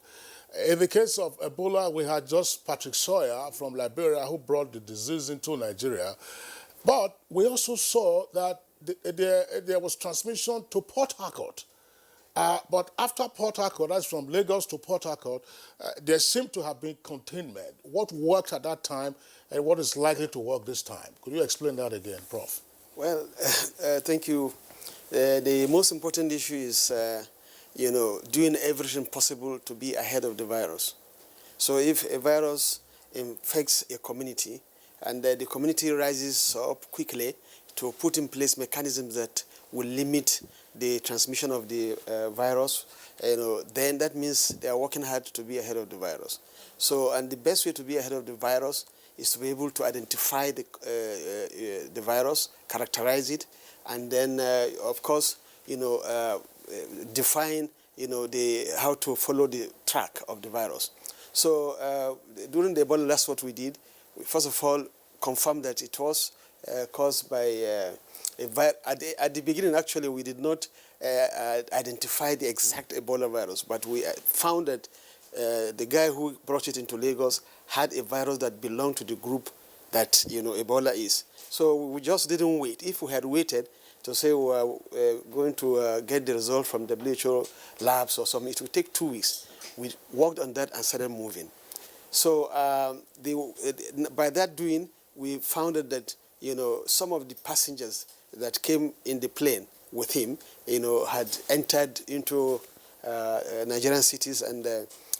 In the case of Ebola, we had just Patrick Sawyer from Liberia who brought the disease into Nigeria. But we also saw that there was transmission to Port Harcourt. But after Port Harcourt, that's from Lagos to Port Harcourt, there seemed to have been containment. What worked at that time and what is likely to work this time? Could you explain that again, Prof? Well, thank you. The most important issue is, doing everything possible to be ahead of the virus. So if a virus infects a community and the community rises up quickly to put in place mechanisms that will limit the transmission of the virus, then that means they are working hard to be ahead of the virus. So, and the best way to be ahead of the virus is to be able to identify the virus, characterize it, and then, of course, define, how to follow the track of the virus. So during the Ebola, that's what we did. We first of all confirmed that it was caused by at the beginning, actually, we did not identify the exact Ebola virus, but we found that the guy who brought it into Lagos had a virus that belonged to the group that, Ebola is. So we just didn't wait. If we had waited to say we were going to get the result from WHO labs or something, it would take 2 weeks. We worked on that and started moving. So by that doing, we found that, some of the passengers that came in the plane with him, had entered into Nigerian cities, and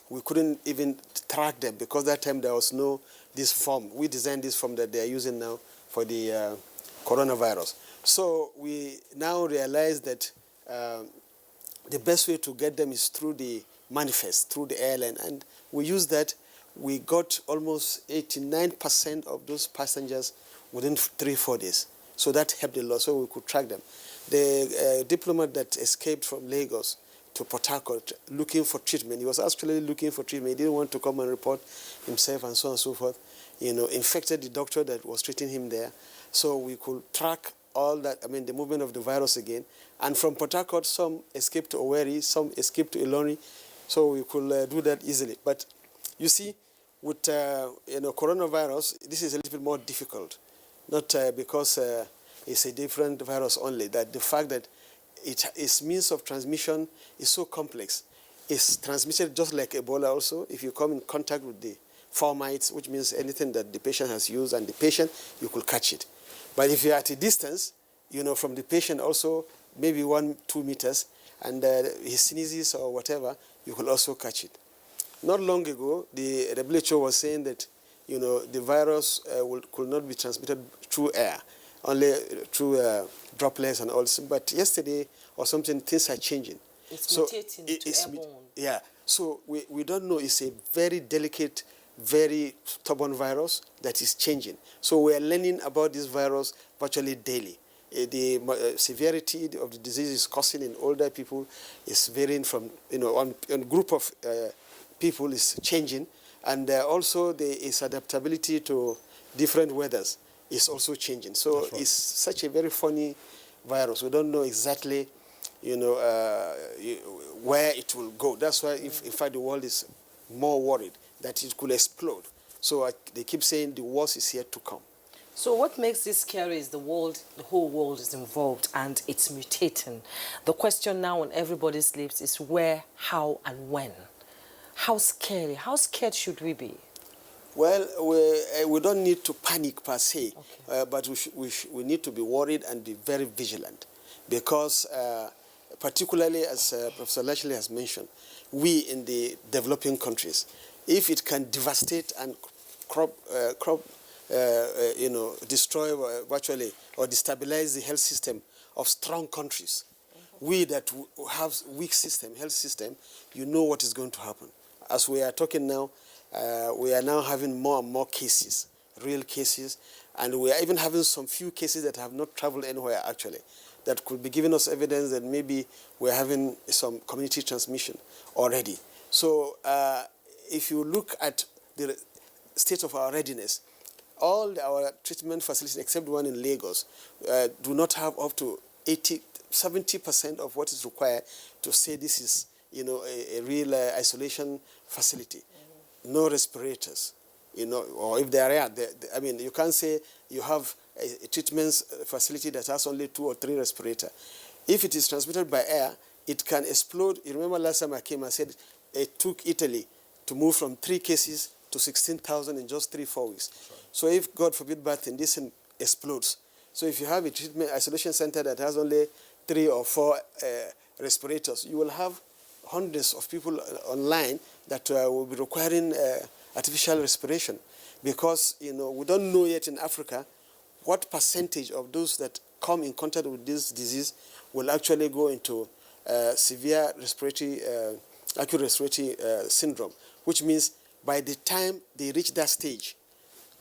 we couldn't even track them because that time there was no this form. We designed this form that they are using now for the coronavirus. So we now realize that the best way to get them is through the manifest, through the airline, and we use that. We got almost 89% of those passengers within 3-4 days. So that helped a lot, so we could track them. The diplomat that escaped from Lagos to Port Harcourt looking for treatment, he was actually looking for treatment. He didn't want to come and report himself and so on and so forth. Infected the doctor that was treating him there. So we could track all that, the movement of the virus again. And from Port Harcourt, some escaped to Owerri, some escaped to Ilori. So we could do that easily. But you see, with coronavirus, this is a little bit more difficult. Not because it's a different virus only, that the fact that its means of transmission is so complex. It's transmitted just like Ebola also. If you come in contact with the fomites, which means anything that the patient has used and the patient, you could catch it. But if you're at a distance, from the patient also, maybe 1-2 meters, and he sneezes or whatever, you could also catch it. Not long ago, the WHO was saying that, the virus could not be transmitted through air, only through droplets and all this. But yesterday or something, things are changing. It's mutating to airborne. Yeah. So we don't know. It's a very delicate, very stubborn virus that is changing. So we are learning about this virus virtually daily. The severity of the disease is causing in older people is varying from, on group of people is changing. And also its adaptability to different weathers is also changing. So it's such a very funny virus. We don't know exactly, where it will go. That's why, in fact, the world is more worried that it could explode. So they keep saying the worst is yet to come. So what makes this scary is the whole world is involved and it's mutating. The question now on everybody's lips is where, how, and when. How scared should we be? Well, we don't need to panic per se, but we need to be worried and be very vigilant because particularly as Professor Lashley has mentioned, we in the developing countries, if it can devastate and destroy virtually or destabilize the health system of strong countries, we that have weak health system, what is going to happen. As we are talking now, we are now having more and more cases, real cases, and we are even having some few cases that have not traveled anywhere actually, that could be giving us evidence that maybe we're having some community transmission already. So if you look at the state of our readiness, all our treatment facilities, except one in Lagos, do not have up to 70% of what is required to say this is, a real isolation facility. No respirators, or if they are there, you can't say you have a treatment facility that has only 2 or 3 respirators. If it is transmitted by air, it can explode. You remember last time I came, I said it took Italy to move from 3 cases to 16,000 in just 3-4 weeks. Sure. So if, God forbid, bad thing, this explodes. So if you have a treatment isolation center that has only 3 or 4 respirators, you will have hundreds of people online that will be requiring artificial respiration because, we don't know yet in Africa what percentage of those that come in contact with this disease will actually go into severe acute respiratory syndrome, which means by the time they reach that stage,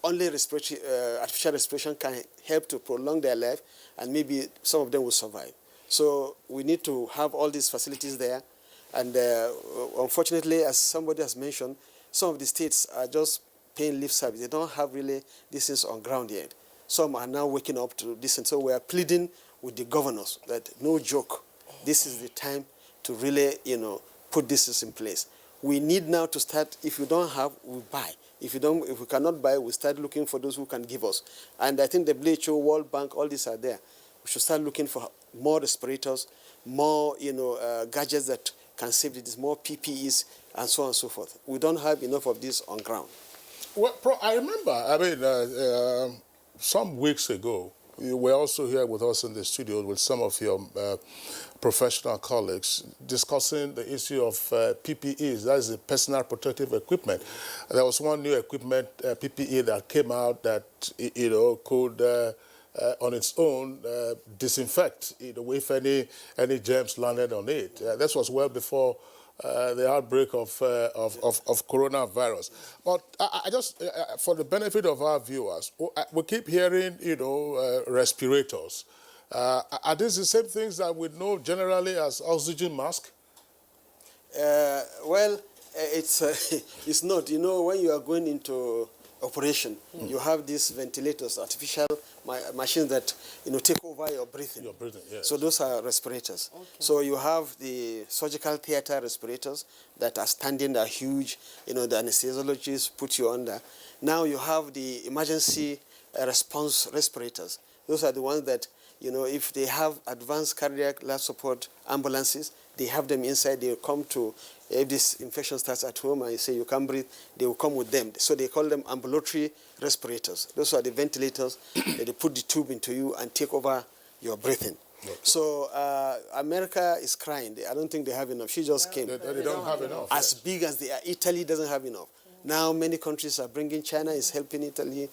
only artificial respiration can help to prolong their life, and maybe some of them will survive. So we need to have all these facilities there. And unfortunately, as somebody has mentioned, some of the states are just paying lip service. They don't have really this things on ground yet. Some are now waking up to this. And so we are pleading with the governors that no joke, this is the time to really, put this in place. We need now to start, if you don't have, we buy. If we cannot buy, we start looking for those who can give us. And I think the WHO, World Bank, all these are there. We should start looking for more respirators, more, gadgets that can save this, more PPEs, and so on and so forth. We don't have enough of this on ground. Well, I remember, some weeks ago, you were also here with us in the studio with some of your professional colleagues discussing the issue of PPEs, that is the personal protective equipment. There was one new equipment, PPE, that came out that, could, on its own, disinfect, if any germs landed on it. This was well before the outbreak of coronavirus. But I just, for the benefit of our viewers, we keep hearing, respirators. Are these the same things that we know generally as oxygen mask? Well, it's not. When you are going into operation, you have these ventilators, artificial machines that take over your breathing. Your breathing, yes. So those are respirators. Okay. So you have the surgical theater respirators that are standing, are huge. The anesthesiologists put you under. Now you have the emergency response respirators. Those are the ones that You know, if they have advanced cardiac life support ambulances, they have them inside. They come to, if this infection starts at home and you say you can't breathe, they will come with them. So they call them ambulatory respirators. Those are the ventilators. They put the tube into you and take over your breathing. Okay. So America is crying. I don't think they have enough. She just came. They don't have enough. As big as they are. Italy doesn't have enough. Now many countries are bringing. China is helping Italy.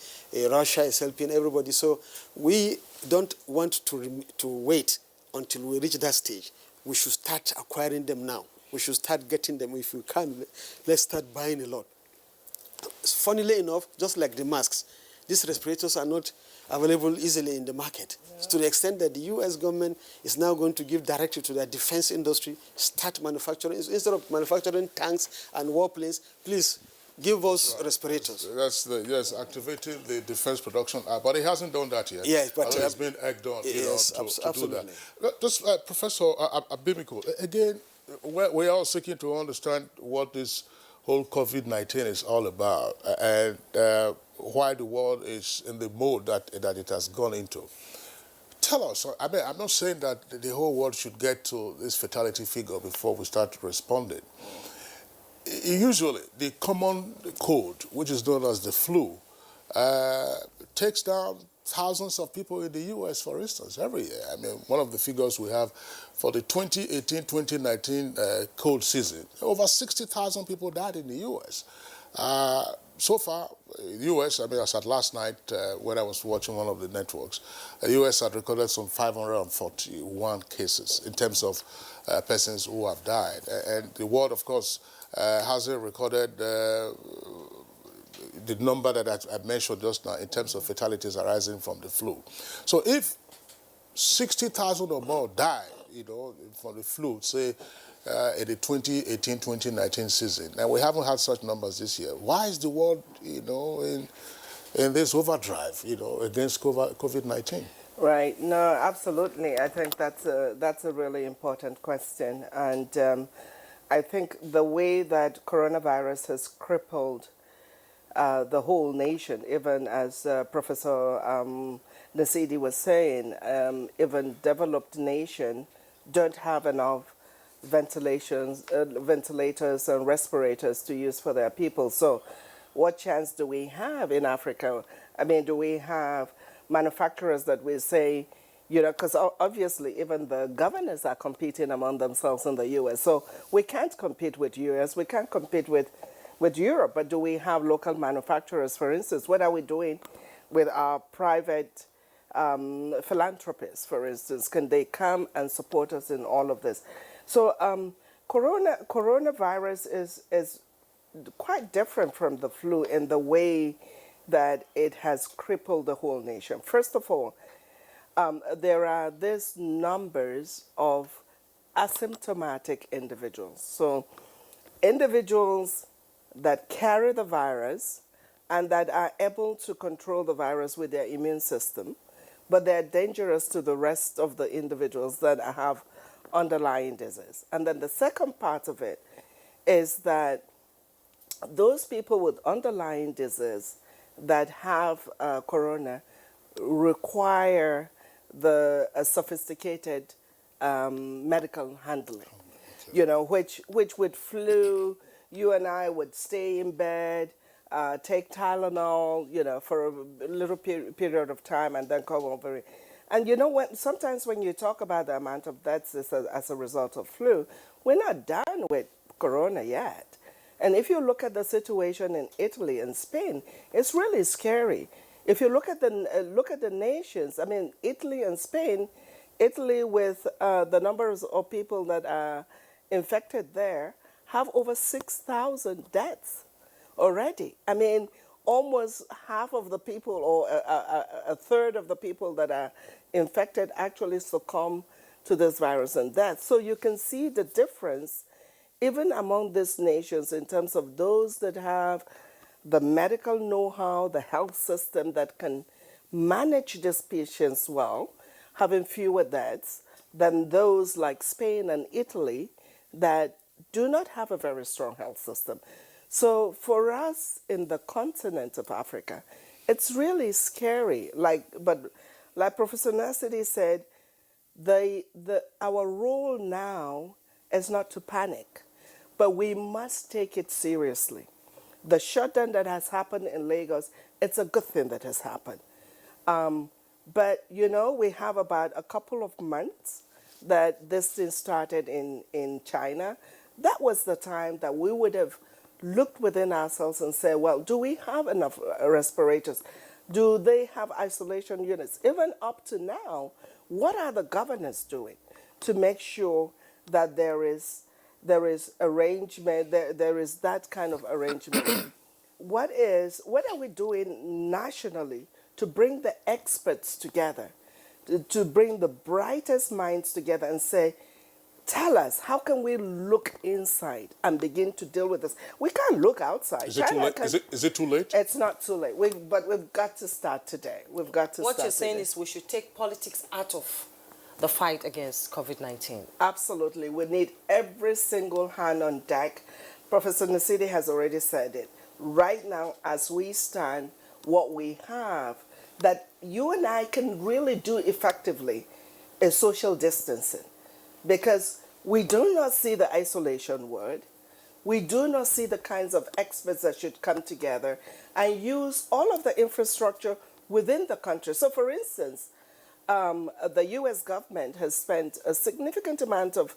Russia is helping everybody. So we don't want to wait until we reach that stage. We should start acquiring them now. We should start getting them. If we can, let's start buying a lot. Funnily enough, just like the masks, these respirators are not available easily in the market. Yeah. To the extent that the U.S. government is now going to give directive to their defense industry, start manufacturing. Instead of manufacturing tanks and warplanes, please give us respirators. Yes, activating the defense production act, but it hasn't done that yet. Yes, but it's been egged on, yes, to do that. Just, Professor Abimiko, again, we're all seeking to understand what this whole COVID-19 is all about, and why the world is in the mode that it has gone into. Tell us, I mean, I'm not saying that the whole world should get to this fatality figure before we start responding. Usually, the common cold, which is known as the flu, takes down thousands of people in the U.S., for instance, every year. I mean, one of the figures we have for the 2018-2019 cold season, over 60,000 people died in the U.S. So far, the U.S., I mean, as at last night when I was watching one of the networks, the U.S. had recorded some 541 cases in terms of persons who have died. And the world, of course, hasn't recorded the number that I mentioned just now in terms of fatalities arising from the flu. So if 60,000 or more die, you know, from the flu, say, in the 2018-2019 season, and we haven't had such numbers this year, why is the world, you know, in this overdrive, you know, against COVID-19? Right. No, absolutely. I think that's a really important question. And I think the way that coronavirus has crippled the whole nation, even as Professor Nasidi was saying, even developed nations don't have enough ventilators and respirators to use for their people. So what chance do we have in Africa? I mean, do we have manufacturers that we say, you know, because obviously even the governors are competing among themselves in the U.S. So we can't compete with U.S., we can't compete with Europe, but do we have local manufacturers, for instance? What are we doing with our private philanthropists, for instance? Can they come and support us in all of this? So coronavirus is quite different from the flu in the way that it has crippled the whole nation. First of all, there are these numbers of asymptomatic individuals. So individuals that carry the virus and that are able to control the virus with their immune system, but they're dangerous to the rest of the individuals that have underlying disease. And then the second part of it is that those people with underlying disease that have corona require the sophisticated medical handling. You know, which with flu, you and I would stay in bed, take Tylenol, you know, for a little period of time and then come over. And you know, sometimes when you talk about the amount of deaths as a result of flu, we're not done with corona yet. And if you look at the situation in Italy and Spain, it's really scary. If you look at the nations, I mean, Italy and Spain, Italy with the numbers of people that are infected there have over 6,000 deaths already. I mean, almost half of the people, or a third of the people that are infected actually succumb to this virus and death. So you can see the difference even among these nations in terms of those that have the medical know-how, the health system that can manage these patients well, having fewer deaths than those like Spain and Italy that do not have a very strong health system. So for us in the continent of Africa, it's really scary. But like Professor Nasidi said, our role now is not to panic, but we must take it seriously. The shutdown that has happened in Lagos, it's a good thing that has happened. But, you know, we have about a couple of months that this thing started in China. That was the time that we would have looked within ourselves and said, well, do we have enough respirators? Do they have isolation units? Even up to now, what are the governors doing to make sure that there is arrangement, there is that kind of arrangement? What are we doing nationally to bring the experts together, to bring the brightest minds together and say, tell us, how can we look inside and begin to deal with this? We can't look outside. Is it too late? Is it too late? It's not too late. But we've got to start today. We've got to What start you're saying today. is we should take politics out of the fight against COVID-19. Absolutely. We need every single hand on deck. Professor Nasidi has already said it. Right now, as we stand, what we have that you and I can really do effectively is social distancing, because we do not see the isolation word. We do not see the kinds of experts that should come together and use all of the infrastructure within the country. So, for instance, the U.S. government has spent a significant amount of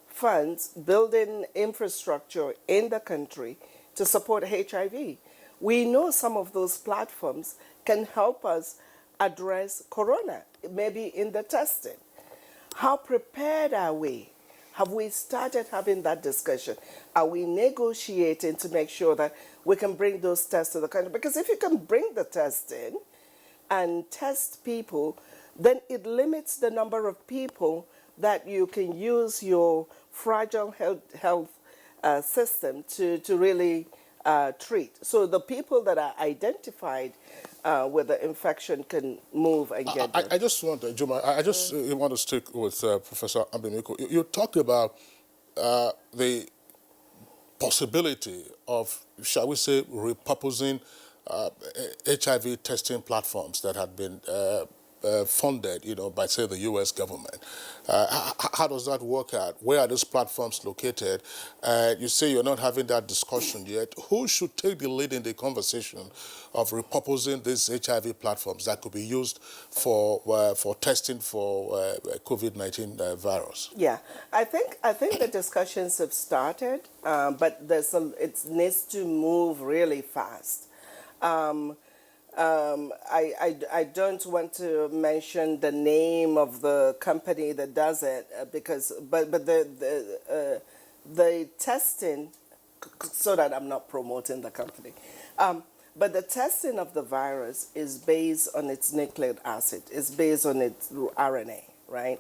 funds building infrastructure in the country to support HIV. We know some of those platforms can help us address corona, maybe in the testing. How prepared are we? Have we started having that discussion? Are we negotiating to make sure that we can bring those tests to the country? Because if you can bring the test in and test people, then it limits the number of people that you can use your fragile health system to really treat. So the people that are identified with the infection can move and get them. I just want, Juma, I just want to stick with Professor Abimiko. You talked about the possibility of, shall we say, repurposing HIV testing platforms that had been funded, by, say, the U.S. government. How does that work out? Where are those platforms located? You say you're not having that discussion yet. Who should take the lead in the conversation of repurposing these HIV platforms that could be used for testing for COVID-19 virus? Yeah, I think the discussions have started, but it needs to move really fast. I don't want to mention the name of the company that does it but the testing, so that I'm not promoting the company, but the testing of the virus is based on its nucleic acid. It's based on its RNA, right?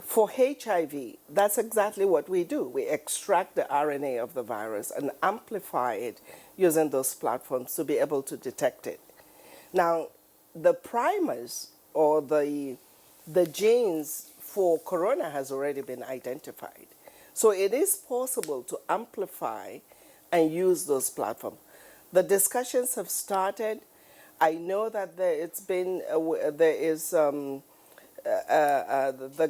For HIV, that's exactly what we do. We extract the RNA of the virus and amplify it using those platforms to be able to detect it. Now, the primers or the genes for corona has already been identified. So it is possible to amplify and use those platforms. The discussions have started. I know that the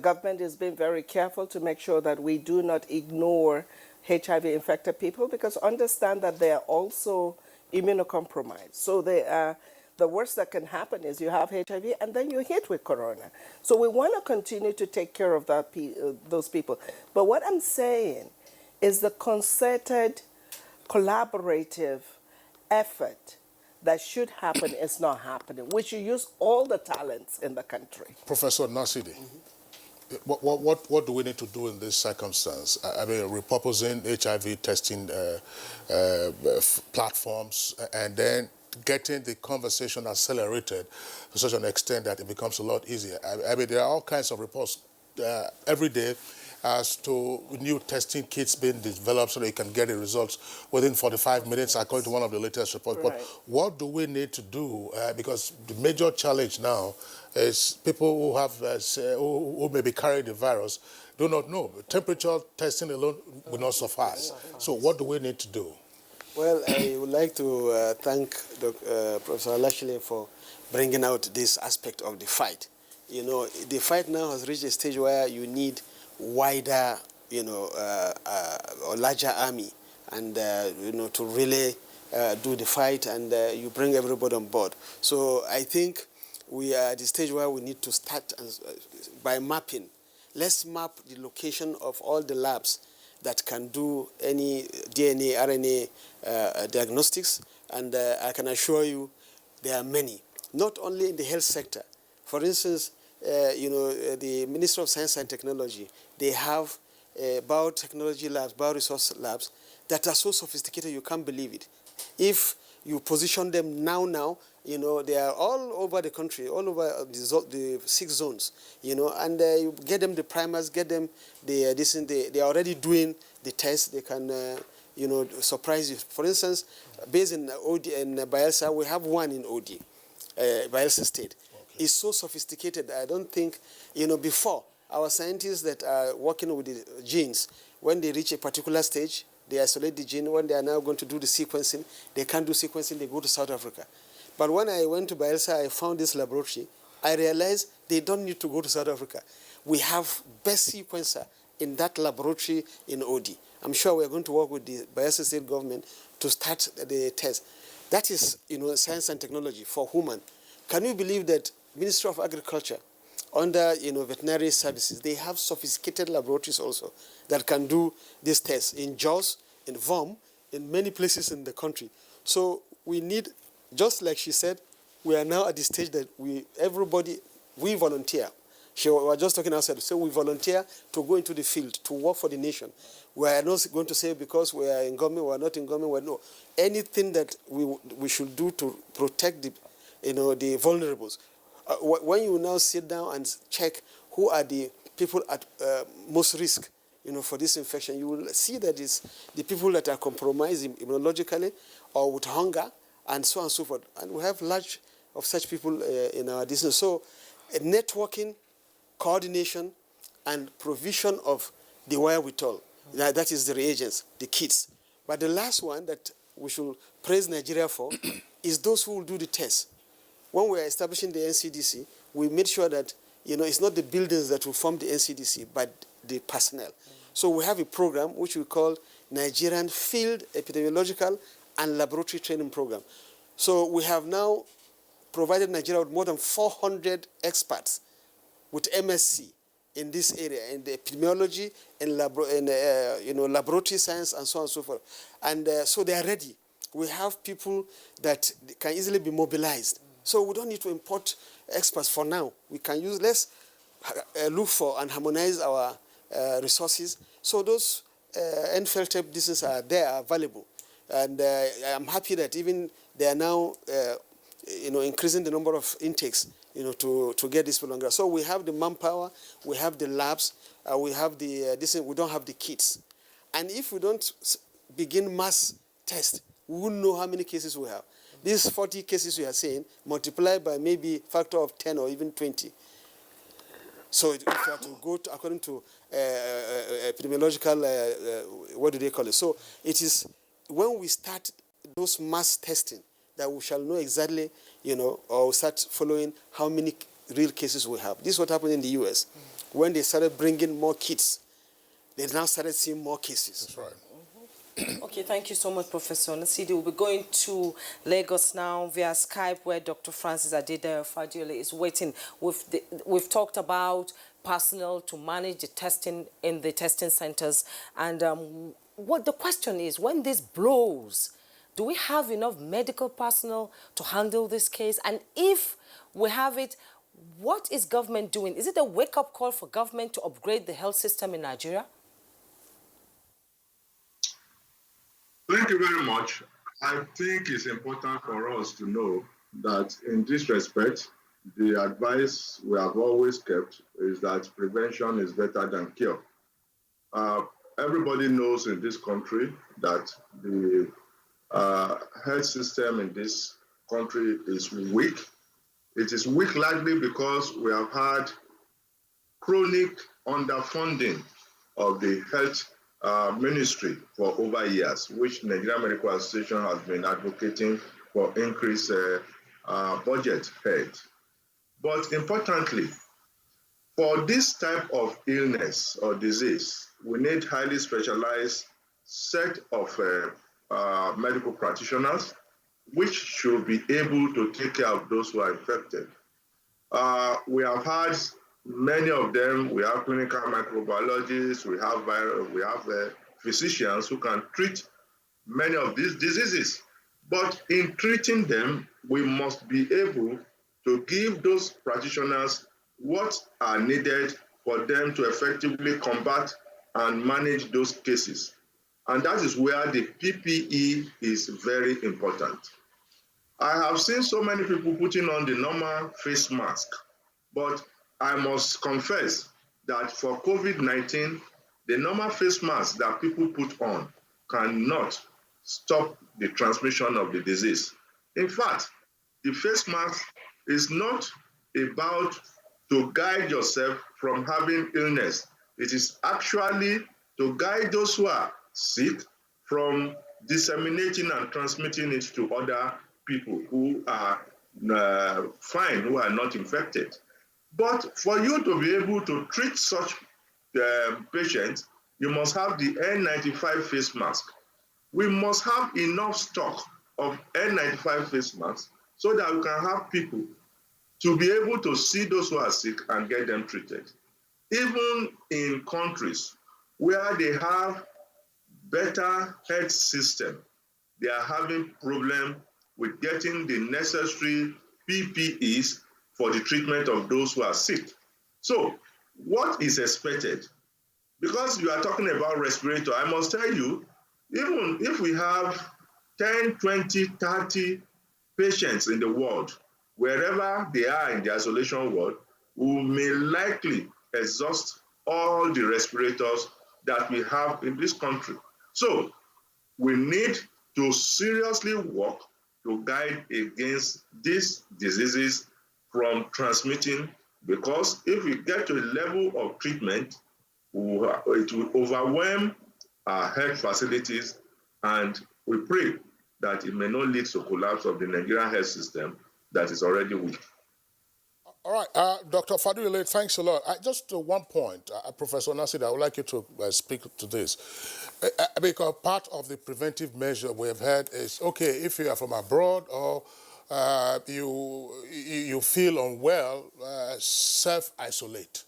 government is being very careful to make sure that we do not ignore HIV-infected people, because understand that they are also immunocompromised. So the worst that can happen is you have HIV and then you're hit with corona. So we want to continue to take care of those people. But what I'm saying is the concerted, collaborative effort that should happen is not happening. We should use all the talents in the country. Professor Nasidi, what do we need to do in this circumstance? I mean, repurposing HIV testing platforms and then getting the conversation accelerated to such an extent that it becomes a lot easier. I mean, there are all kinds of reports every day as to new testing kits being developed so that you can get the results within 45 minutes, according to one of the latest reports. Right. But what do we need to do? Because the major challenge now is people who have who may be carrying the virus do not know. Temperature testing alone will not suffice. So what do we need to do? Well, I would like to thank Professor Lashley for bringing out this aspect of the fight. the fight now has reached a stage where you need wider, or larger army, and to really do the fight, and you bring everybody on board. So I think we are at the stage where we need to start by mapping. Let's map the location of all the labs that can do any DNA, RNA diagnostics, and I can assure you there are many, not only in the health sector. For instance, the Ministry of Science and Technology, they have biotechnology labs, bioresource labs that are so sophisticated you can't believe it. If you position them now, they are all over the country, all over the 6 zones, and you get them the primers, get them they are already doing the tests. They can, surprise you. For instance, based in OD and Bayelsa, we have one in OD, Bayelsa State. Okay. It's so sophisticated. I don't think, before, our scientists that are working with the genes, when they reach a particular stage, they isolate the gene. When they are now going to do the sequencing, they can't do sequencing, they go to South Africa. But when I went to Bayelsa, I found this laboratory. I realized they don't need to go to South Africa. We have best sequencer in that laboratory in OD. I'm sure we're going to work with the Bayelsa State government to start the test. That is, science and technology for human. Can you believe that Ministry of Agriculture, under veterinary services, they have sophisticated laboratories also that can do these tests in Jos, in Vom, in many places in the country. So we need, just like she said, we are now at the stage that we volunteer. We were just talking outside, so we volunteer to go into the field, to work for the nation. We are not going to say because we are in government, we are not in government. No, anything that we should do to protect the vulnerables. When you now sit down and check who are the people at most risk, for this infection, you will see that it's the people that are compromised immunologically or with hunger and so on and so forth. And we have large of such people in our business. So networking, coordination, and provision of the wherewithal. That is the reagents, the kits. But the last one that we should praise Nigeria for is those who will do the tests. When we are establishing the NCDC, we made sure that it's not the buildings that will form the NCDC, but the personnel. So we have a program which we call Nigerian Field Epidemiological and Laboratory Training Program. So we have now provided Nigeria with more than 400 experts with MSc in this area, in the epidemiology, in laboratory science, and so on and so forth. And so they are ready. We have people that can easily be mobilized. So we don't need to import experts for now. We can use, let's look for and harmonize our resources. So those N-Feltep diseases are there, are available. And I'm happy that even they are now, increasing the number of intakes, to get this longer. So we have the manpower, we have the labs, we have the, we don't have the kits. And if we don't begin mass test, we wouldn't know how many cases we have. These 40 cases we are saying, multiplied by maybe factor of 10 or even 20. So if you have to go to, according to epidemiological, what do they call it? So it is when we start those mass testing that we shall know exactly, or start following how many real cases we have. This is what happened in the US. When they started bringing more kits, they now started seeing more cases. That's right. Okay, thank you so much, Professor Nasidi. We'll be going to Lagos now via Skype, where Dr. Francis Adida Fadiole is waiting. We've talked about personnel to manage the testing in the testing centers. And what the question is, when this blows, do we have enough medical personnel to handle this case? And if we have it, what is government doing? Is it a wake-up call for government to upgrade the health system in Nigeria? Thank you very much. I think it's important for us to know that in this respect, the advice we have always kept is that prevention is better than cure. Everybody knows in this country that the health system in this country is weak. It is weak largely because we have had chronic underfunding of the health ministry for over years, which Nigerian Medical Association has been advocating for increased budget head. But importantly, For this type of illness or disease, we need highly specialized set of medical practitioners which should be able to take care of those who are infected. We have had many of them. We have clinical microbiologists, we have physicians who can treat many of these diseases. But in treating them, we must be able to give those practitioners what are needed for them to effectively combat and manage those cases. And that is where the PPE is very important. I have seen so many people putting on the normal face mask, but I must confess that for COVID-19, the normal face mask that people put on cannot stop the transmission of the disease. In fact, the face mask is not about to guide yourself from having illness. It is actually to guide those who are sick from disseminating and transmitting it to other people who are fine, who are not infected. But for you to be able to treat such patients, you must have the N95 face mask. We must have enough stock of N95 face masks so that we can have people to be able to see those who are sick and get them treated. Even in countries where they have better health system, they are having problem with getting the necessary PPEs for the treatment of those who are sick. So what is expected? Because you are talking about respirator, I must tell you, even if we have 10, 20, 30 patients in the world, wherever they are in the isolation ward, we may likely exhaust all the respirators that we have in this country. So we need to seriously work to guide against these diseases from transmitting, because if we get to a level of treatment, it will overwhelm our health facilities, and we pray that it may not lead to collapse of the Nigerian health system that is already weak. All right, Dr. Fadule, thanks a lot. Just one point, Professor Nasir, I would like you to speak to this. Because part of the preventive measure we have had is, okay, if you are from abroad or you feel unwell, self-isolate.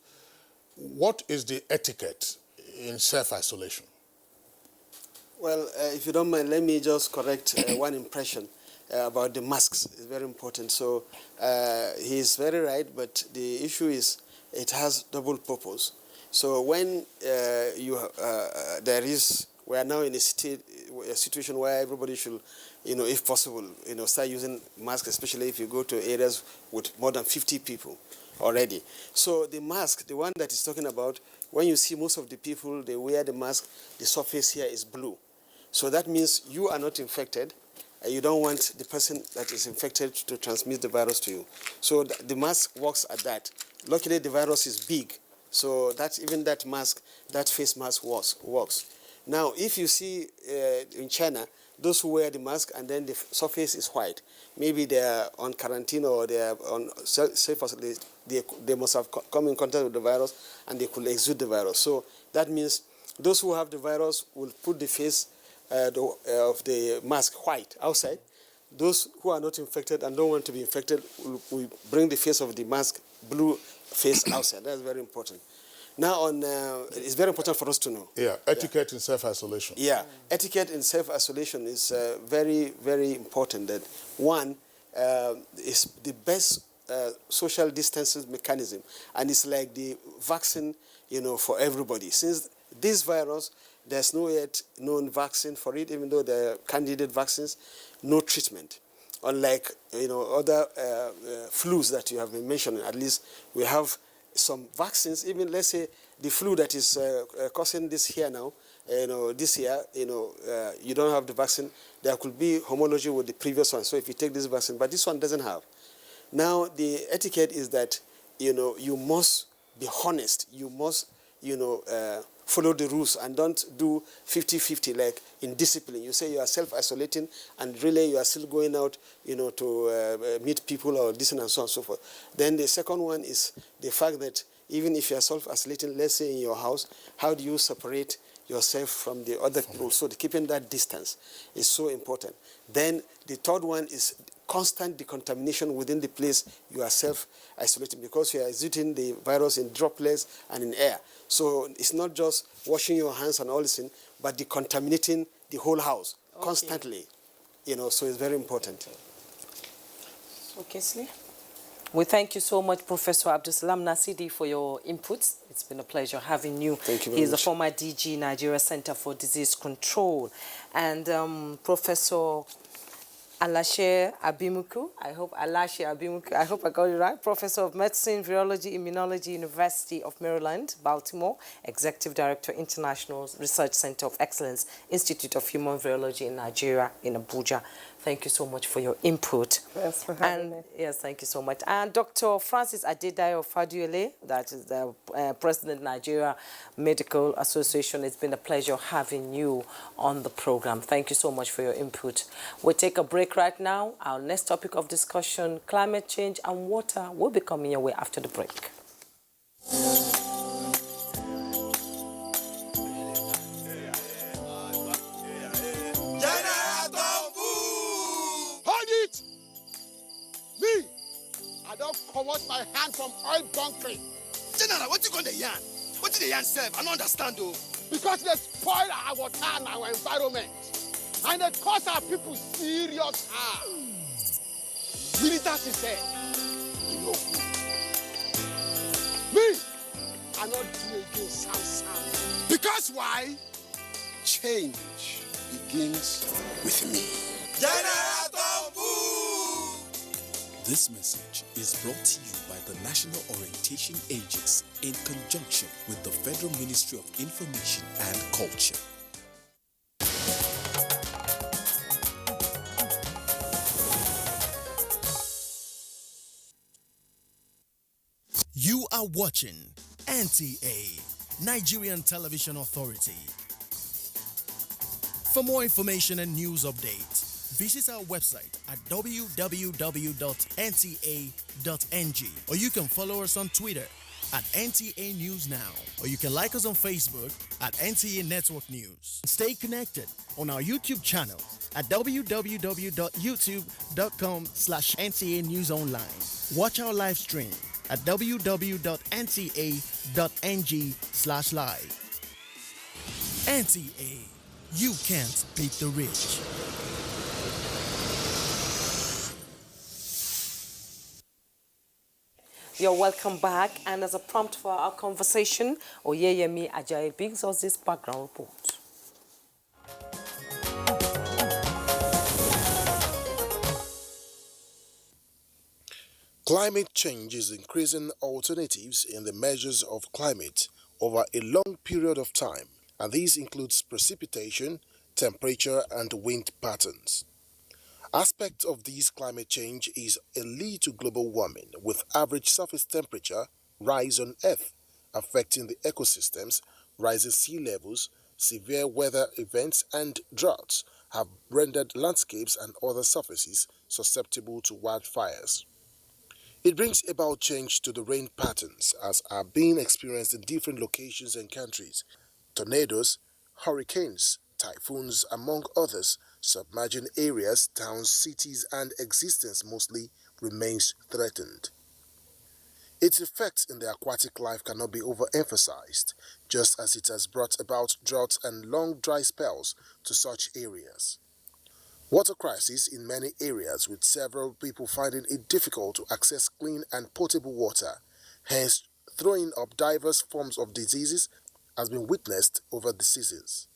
What is the etiquette in self-isolation? Well, if you don't mind, let me just correct one impression about the masks. It's very important. So he's very right, but the issue is it has double purpose. So when we are now in a situation where everybody should, if possible, start using masks, especially if you go to areas with more than 50 people already. So the mask, the one that he's talking about, when you see most of the people, they wear the mask, the surface here is blue. So that means you are not infected. You don't want the person that is infected to transmit the virus to you. So the mask works at that. Luckily, the virus is big. So even that mask, that face mask works. Now, if you see in China, those who wear the mask and then the surface is white, maybe they are on quarantine or they are on they must have come in contact with the virus and they could exude the virus. So that means those who have the virus will put the face of the mask white outside. Those who are not infected and don't want to be infected will bring the face of the mask blue face outside. That's very important. Now, it's very important for us to know. Yeah, etiquette in self-isolation. Yeah, etiquette in self-isolation is very, very important. That one is the best social distancing mechanism, and it's like the vaccine, for everybody. Since this virus, there's no yet known vaccine for it, even though there are candidate vaccines, no treatment. Unlike other flus that you have been mentioning, at least we have some vaccines. Even let's say the flu that is causing this here now, this year, you don't have the vaccine. There could be homology with the previous one. So if you take this vaccine, but this one doesn't have. Now the etiquette is that you must be honest. You must follow the rules and don't do 50-50 like in discipline. You say you are self-isolating and really you are still going out, to meet people or this and so on and so forth. Then the second one is the fact that even if you are self-isolating, let's say in your house, how do you separate yourself from the other people? So keeping that distance is so important. Then the third one is constant decontamination within the place you are self-isolating, because you are exuding the virus in droplets and in air. So it's not just washing your hands and all this thing, but decontaminating the whole house constantly. So it's very important. Okay, Slee. We thank you so much, Professor Abdulsalam Nasidi, for your inputs. It's been a pleasure having you. Thank you very He's much. the former DG, Nigeria Center for Disease Control. And Professor Alashe Abimuku, I hope I got it right, Professor of Medicine, Virology, Immunology, University of Maryland, Baltimore, Executive Director, International Research Center of Excellence, Institute of Human Virology in Nigeria, in Abuja. Thank you so much for your input. Thanks for having me. Yes, thank you so much. And Dr. Francis Adedayo Faduele, that is the President Nigeria Medical Association. It's been a pleasure having you on the program. Thank you so much for your input. We'll take a break right now. Our next topic of discussion, climate change and water, will be coming your way after the break. I don't forward my hand from oil bunkering. General, what you going to yarn? What did the yarn say? I don't understand though. Because they spoil our water and our environment. And they cause our people serious harm. Militants say, you know who. Me, I not do again Sam. Because why? Change begins with me. General Tombu! This message is brought to you by the National Orientation Agency in conjunction with the Federal Ministry of Information and Culture. You are watching NTA, Nigerian Television Authority. For more information and news updates, visit our website at www.nta.ng, or you can follow us on Twitter at NTA News Now, or you can like us on Facebook at NTA Network News. Stay connected on our YouTube channel at www.youtube.com/NTA News Online. Watch our live stream at www.nta.ng/live. NTA, you can't beat the rich. You're welcome back, and as a prompt for our conversation, Oyeyemi Ajayi brings us this background report. Climate change is increasing alternatives in the measures of climate over a long period of time, and these includes precipitation, temperature, and wind patterns. Aspect of this climate change is a lead to global warming, with average surface temperature rise on Earth, affecting the ecosystems. Rising sea levels, severe weather events, and droughts have rendered landscapes and other surfaces susceptible to wildfires. It brings about change to the rain patterns as are being experienced in different locations and countries. Tornadoes, hurricanes, typhoons, among others, submerging areas, towns, cities, and existence mostly remains threatened. Its effects in the aquatic life cannot be overemphasized, just as it has brought about droughts and long dry spells to such areas. Water crisis in many areas, with several people finding it difficult to access clean and potable water, hence throwing up diverse forms of diseases, has been witnessed over the seasons.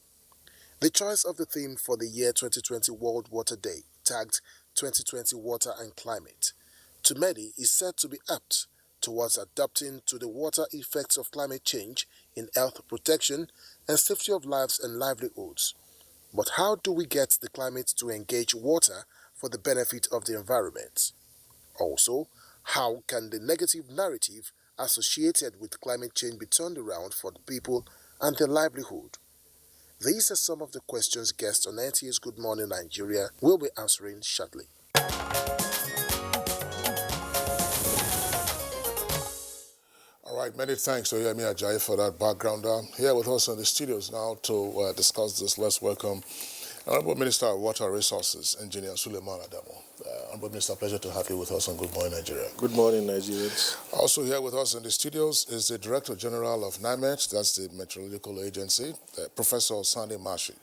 The choice of the theme for the year 2020 World Water Day, tagged 2020 Water and Climate, to many is said to be apt towards adapting to the water effects of climate change in health protection and safety of lives and livelihoods. But how do we get the climate to engage water for the benefit of the environment? Also, how can the negative narrative associated with climate change be turned around for the people and their livelihood? These are some of the questions guests on NTA's Good Morning Nigeria will be answering shortly. All right, many thanks to Yemi Ajayi for that background. Here with us in the studios now to discuss this, let's welcome Honorable Minister of Water Resources, Engineer Suleiman Adamo. Honorable Minister, pleasure to have you with us on Good Morning Nigeria. Good morning, Nigerians. Also here with us in the studios is the Director General of NIMET, that's the Meteorological Agency, Professor Sandy Mashi.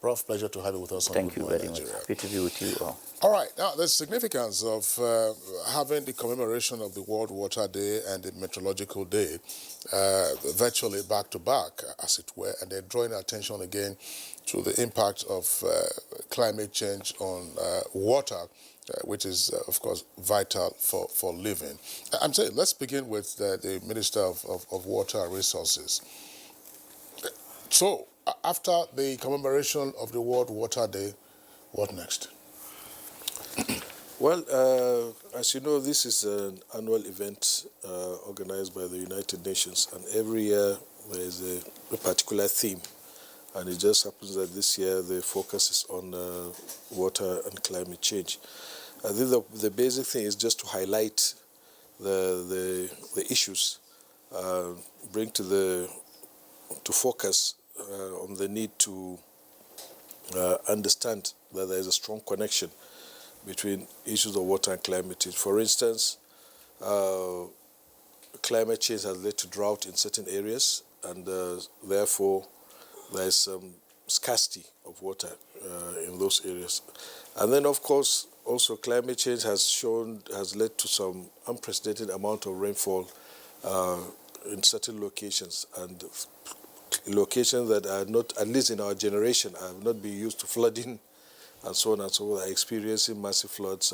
Prof, pleasure to have you with us on Good Morning Nigeria. Thank you very much. Happy to be with you all. All right, now the significance of having the commemoration of the World Water Day and the Meteorological Day virtually back to back, as it were, and they're drawing attention again to the impact of climate change on water, which is, of course, vital for living. I'm saying, let's begin with the Minister of Water Resources. So, after the commemoration of the World Water Day, what next? Well, as you know, this is an annual event organized by the United Nations, and every year there is a particular theme. And it just happens that this year the focus is on water and climate change. I think the basic thing is just to highlight the issues, bring to focus on the need to understand that there is a strong connection between issues of water and climate change. For instance, climate change has led to drought in certain areas, and therefore there is some scarcity of water in those areas. And then, of course, also climate change has led to some unprecedented amount of rainfall in certain locations, and locations that are not, at least in our generation, have not been used to flooding and so on and so forth, are experiencing massive floods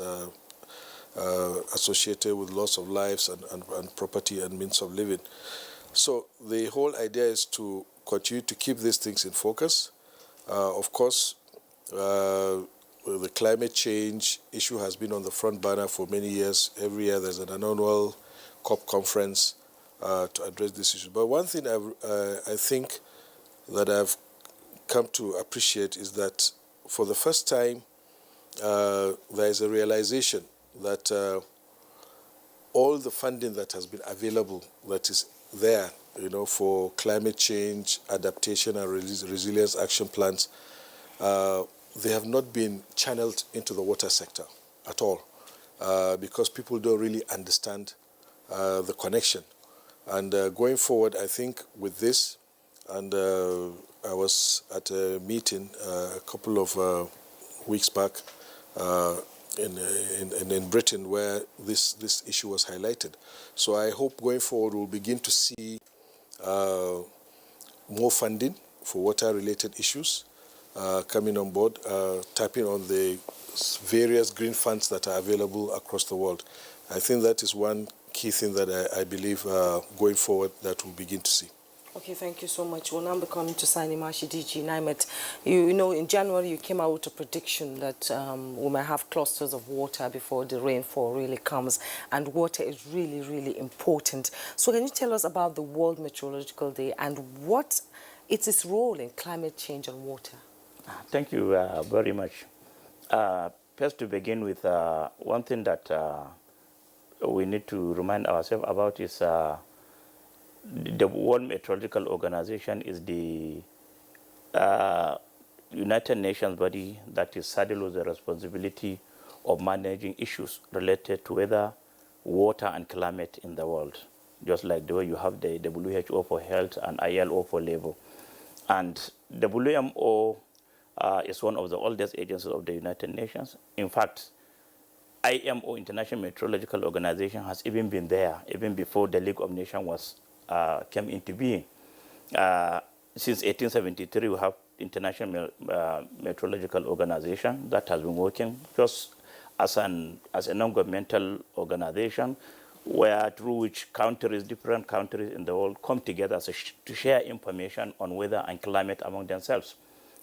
associated with loss of lives and property and means of living. So the whole idea is to continue to keep these things in focus. Of course, the climate change issue has been on the front burner for many years. Every year there's an annual COP conference to address this issue. But one thing I think that I've come to appreciate is that for the first time there is a realization that all the funding that has been available, that is there, for climate change, adaptation and resilience action plans, they have not been channeled into the water sector at all, because people don't really understand the connection. And going forward, I think with this, and I was at a meeting a couple of weeks back in Britain where this issue was highlighted. So I hope going forward we'll begin to see more funding for water-related issues coming on board, tapping on the various green funds that are available across the world. I think that is one key thing that I believe going forward that we'll begin to see. Okay, thank you so much. We'll now be coming to Sani Mashi, DG NIMET. You know, in January, you came out with a prediction that we might have clusters of water before the rainfall really comes, and water is really, really important. So can you tell us about the World Meteorological Day and what is its role in climate change and water? Thank you very much. First, to begin with, one thing that we need to remind ourselves about is the World Meteorological Organization is the United Nations body that is saddled with the responsibility of managing issues related to weather, water, and climate in the world, just like the way you have the WHO for health and ILO for labor. And WMO is one of the oldest agencies of the United Nations. In fact, IMO, International Meteorological Organization, has even been there, even before the League of Nations came into being. Since 1873, we have International Meteorological Organization that has been working just as a non-governmental organization, through which different countries in the world come together to share information on weather and climate among themselves.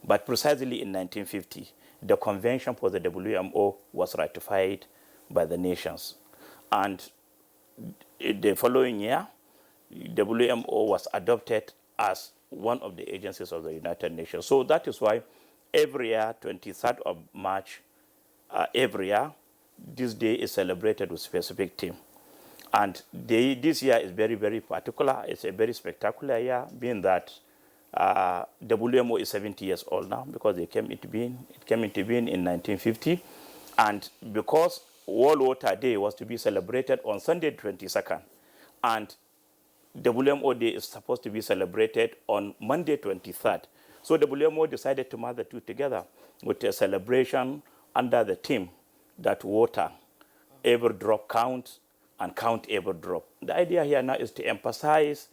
But precisely in 1950, the convention for the WMO was ratified by the nations. And the following year, WMO was adopted as one of the agencies of the United Nations. So that is why every year, 23rd of March, every year, this day is celebrated with a specific theme. And this year is very, very particular. It's a very spectacular year, being that WMO is 70 years old now, because it came into being in 1950. And because World Water Day was to be celebrated on Sunday 22nd, and WMO Day is supposed to be celebrated on Monday 23rd. So WMO decided to merge the two together with a celebration under the theme that water, every drop counts, and count every drop. The idea here now is to emphasize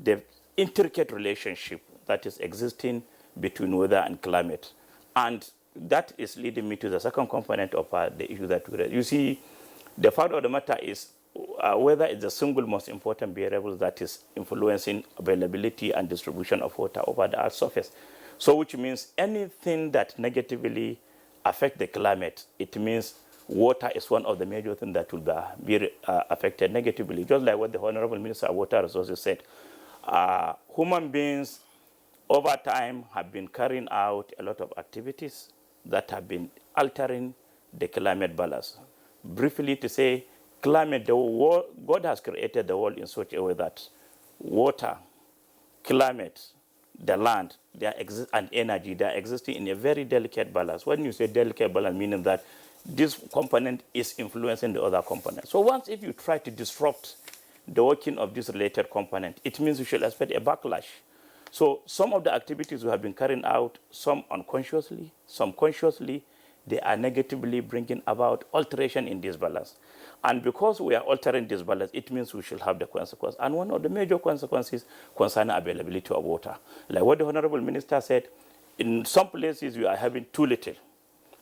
the intricate relationship that is existing between weather and climate. And that is leading me to the second component of the issue that we read. You see, the fact of the matter is weather is the single most important variable that is influencing availability and distribution of water over the Earth's surface. So which means anything that negatively affects the climate, it means water is one of the major things that will be affected negatively. Just like what the Honorable Minister of Water Resources said, human beings over time have been carrying out a lot of activities that have been altering the climate balance. Briefly to say, climate, God has created the world in such a way that water, climate, the land, and energy, they are existing in a very delicate balance. When you say delicate balance, meaning that this component is influencing the other component. So once if you try to disrupt the working of this related component, it means you should expect a backlash. So some of the activities we have been carrying out, some unconsciously, some consciously, they are negatively bringing about alteration in this balance. And because we are altering this balance, it means we should have the consequence. And one of the major consequences concerning availability of water. Like what the Honorable Minister said, in some places you are having too little,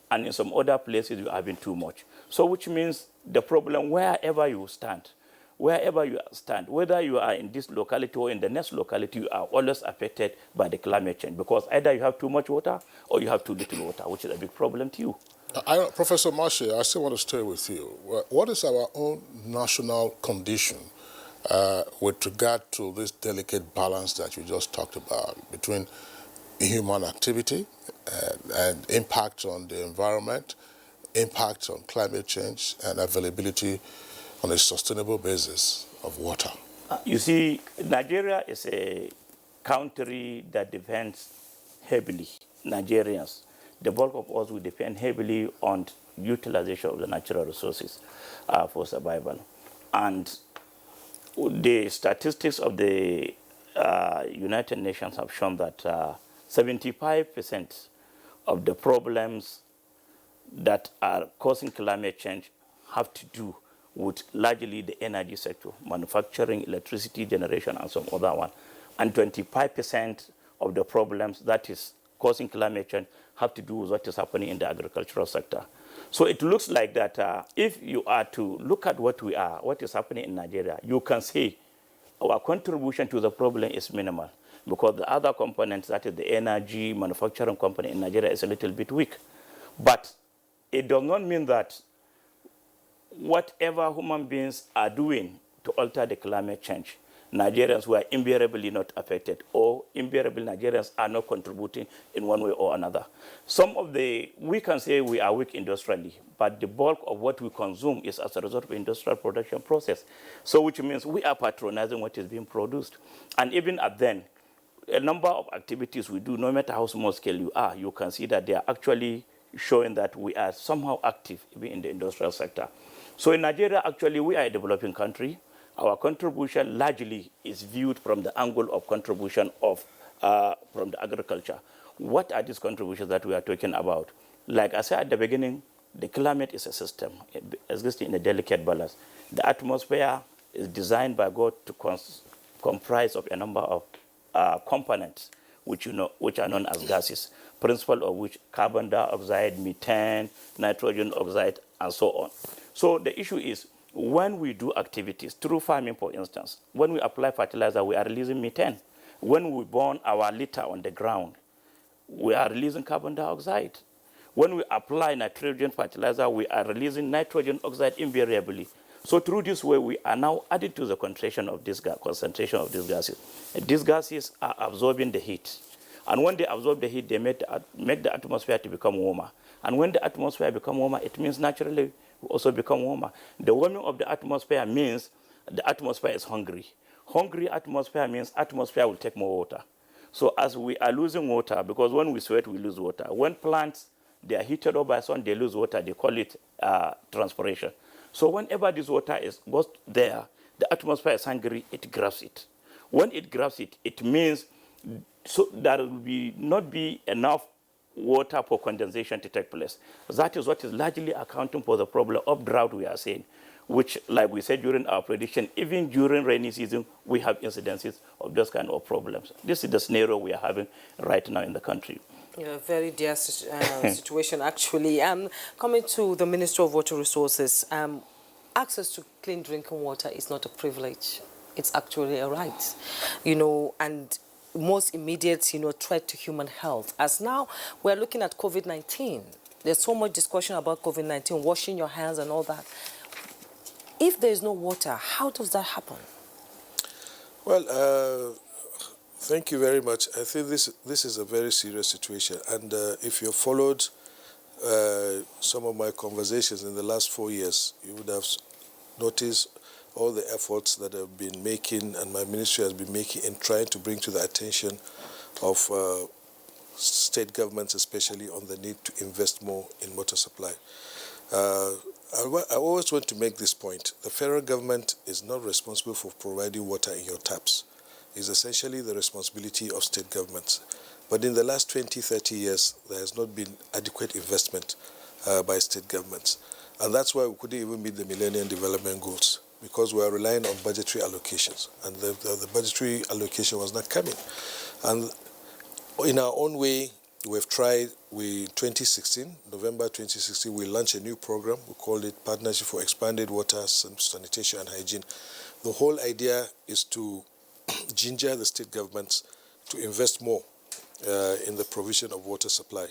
and in some other places you are having too much. So which means the problem wherever you stand, whether you are in this locality or in the next locality, you are always affected by the climate change, because either you have too much water or you have too little water, which is a big problem to you. Professor Marsha, I still want to stay with you. What is our own national condition with regard to this delicate balance that you just talked about between human activity and impact on the environment, impact on climate change, and availability on a sustainable basis of water? You see, Nigeria is a country that depends heavily, Nigerians, the bulk of us will depend heavily on utilization of the natural resources for survival. And the statistics of the United Nations have shown that 75% of the problems that are causing climate change have to do with largely the energy sector, manufacturing, electricity generation, and some other one. And 25% of the problems that is causing climate change have to do with what is happening in the agricultural sector. So it looks like that if you are to look at what is happening in Nigeria, you can see our contribution to the problem is minimal, because the other components, that is the energy manufacturing component in Nigeria, is a little bit weak. But it does not mean that whatever human beings are doing to alter the climate change, Nigerians were invariably not affected, or invariably Nigerians are not contributing in one way or another. We can say we are weak industrially, but the bulk of what we consume is as a result of industrial production process. So which means we are patronizing what is being produced. And even at then, a number of activities we do, no matter how small scale you are, you can see that they are actually showing that we are somehow active even in the industrial sector. So in Nigeria, actually, we are a developing country. Our contribution largely is viewed from the angle of contribution from the agriculture. What are these contributions that we are talking about? Like I said at the beginning, the climate is a system existing in a delicate balance. The atmosphere is designed by God to comprise of a number of components which are known as gases, principal of which carbon dioxide, methane, nitrogen oxide, and so on. So the issue is, when we do activities, through farming, for instance, when we apply fertilizer, we are releasing methane. When we burn our litter on the ground, we are releasing carbon dioxide. When we apply nitrogen fertilizer, we are releasing nitrogen oxide invariably. So through this way, we are now added to the concentration of these gases. These gases are absorbing the heat. And when they absorb the heat, they make the atmosphere to become warmer. And when the atmosphere becomes warmer, it means naturally we also become warmer. The warming of the atmosphere means the atmosphere is hungry. Hungry atmosphere means atmosphere will take more water. So as we are losing water, because when we sweat, we lose water. When plants, they are heated up by sun, they lose water. They call it transpiration. So whenever this water goes there, the atmosphere is hungry, it grabs it. When it grabs it, it means so there will not be enough water for condensation to take place. That is what is largely accounting for the problem of drought we are seeing, which, like we said during our prediction, even during rainy season, we have incidences of those kind of problems. This is the scenario we are having right now in the country. Yeah, very dire situation, actually. Coming to the Ministry of Water Resources, access to clean drinking water is not a privilege. It's actually a right, and most immediate, threat to human health. As now we're looking at COVID-19. There's so much discussion about COVID-19, washing your hands and all that. If there's no water, how does that happen? Well, thank you very much. I think this is a very serious situation. And if you followed some of my conversations in the last 4 years, you would have noticed all the efforts that I've been making and my ministry has been making in trying to bring to the attention of state governments, especially on the need to invest more in water supply. I always want to make this point. The federal government is not responsible for providing water in your taps. It's essentially the responsibility of state governments. But in the last 20, 30 years, there has not been adequate investment by state governments. And that's why we couldn't even meet the Millennium Development Goals, because we are relying on budgetary allocations. And the budgetary allocation was not coming. And in our own way, we've tried, November 2016, we launched a new program. We called it Partnership for Expanded Water, Sanitation and Hygiene. The whole idea is to ginger the state governments to invest more in the provision of water supply.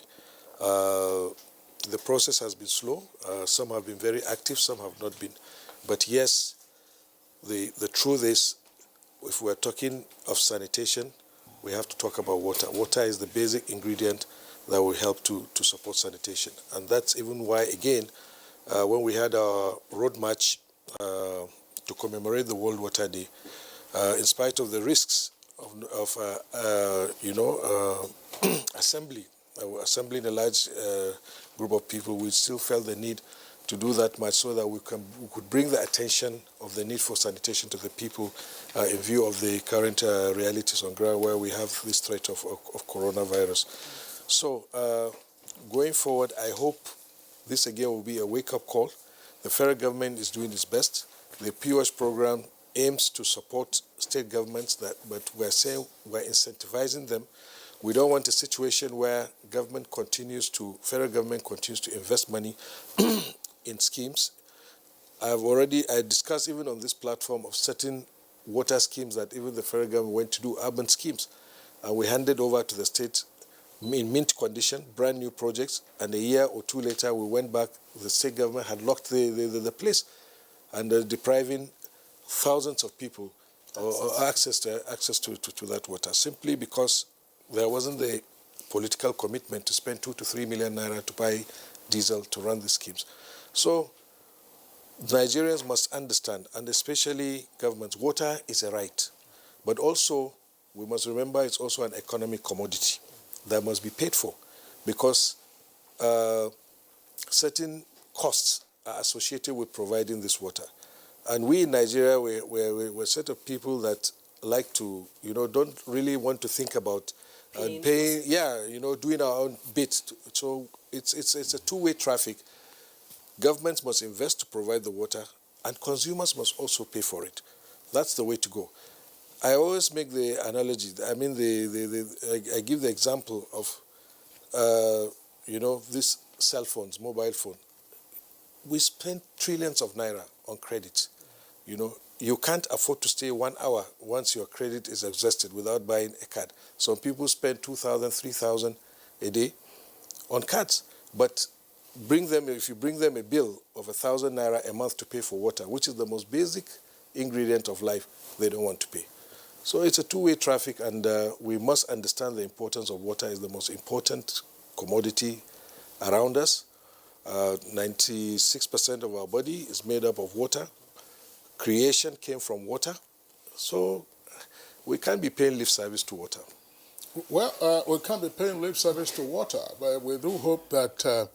The process has been slow. Some have been very active, some have not been. But yes, the truth is, if we're talking of sanitation, we have to talk about water. Water is the basic ingredient that will help to support sanitation. And that's even why, again, when we had our road march to commemorate the World Water Day, in spite of the risks of assembling a large group of people, we still felt the need to do that much so that we could bring the attention of the need for sanitation to the people in view of the current realities on ground where we have this threat of coronavirus. So going forward, I hope this again will be a wake-up call. The federal government is doing its best. The POS program aims to support state governments, but we're saying we're incentivizing them. We don't want a situation where federal government continues to invest money in schemes. I discussed even on this platform of certain water schemes that even the federal government went to do, urban schemes. And we handed over to the state in mint condition, brand new projects, and a year or two later we went back, the state government had locked the place and depriving thousands of people access to that water, simply because there wasn't the political commitment to spend 2 to 3 million naira to buy diesel to run the schemes. So Nigerians must understand, and especially governments, water is a right. But also, we must remember it's also an economic commodity that must be paid for, because certain costs are associated with providing this water. And we in Nigeria, we're a set of people that like to, don't really want to think about paying, doing our own bit. So it's a two-way traffic. Governments must invest to provide the water, and consumers must also pay for it. That's the way to go. I always make the analogy. I mean, I give the example of, these cell phones, mobile phone. We spend trillions of naira on credit. You can't afford to stay 1 hour once your credit is exhausted without buying a card. Some people spend 2,000, 3,000 a day on cards. But if you bring them a bill of 1,000 naira a month to pay for water, which is the most basic ingredient of life, they don't want to pay. So it's a two-way traffic, and we must understand the importance of water is the most important commodity around us. 96% of our body is made up of water. creation came from water. So we can't be paying lip service to water. Well, we can't be paying lip service to water, but we do hope that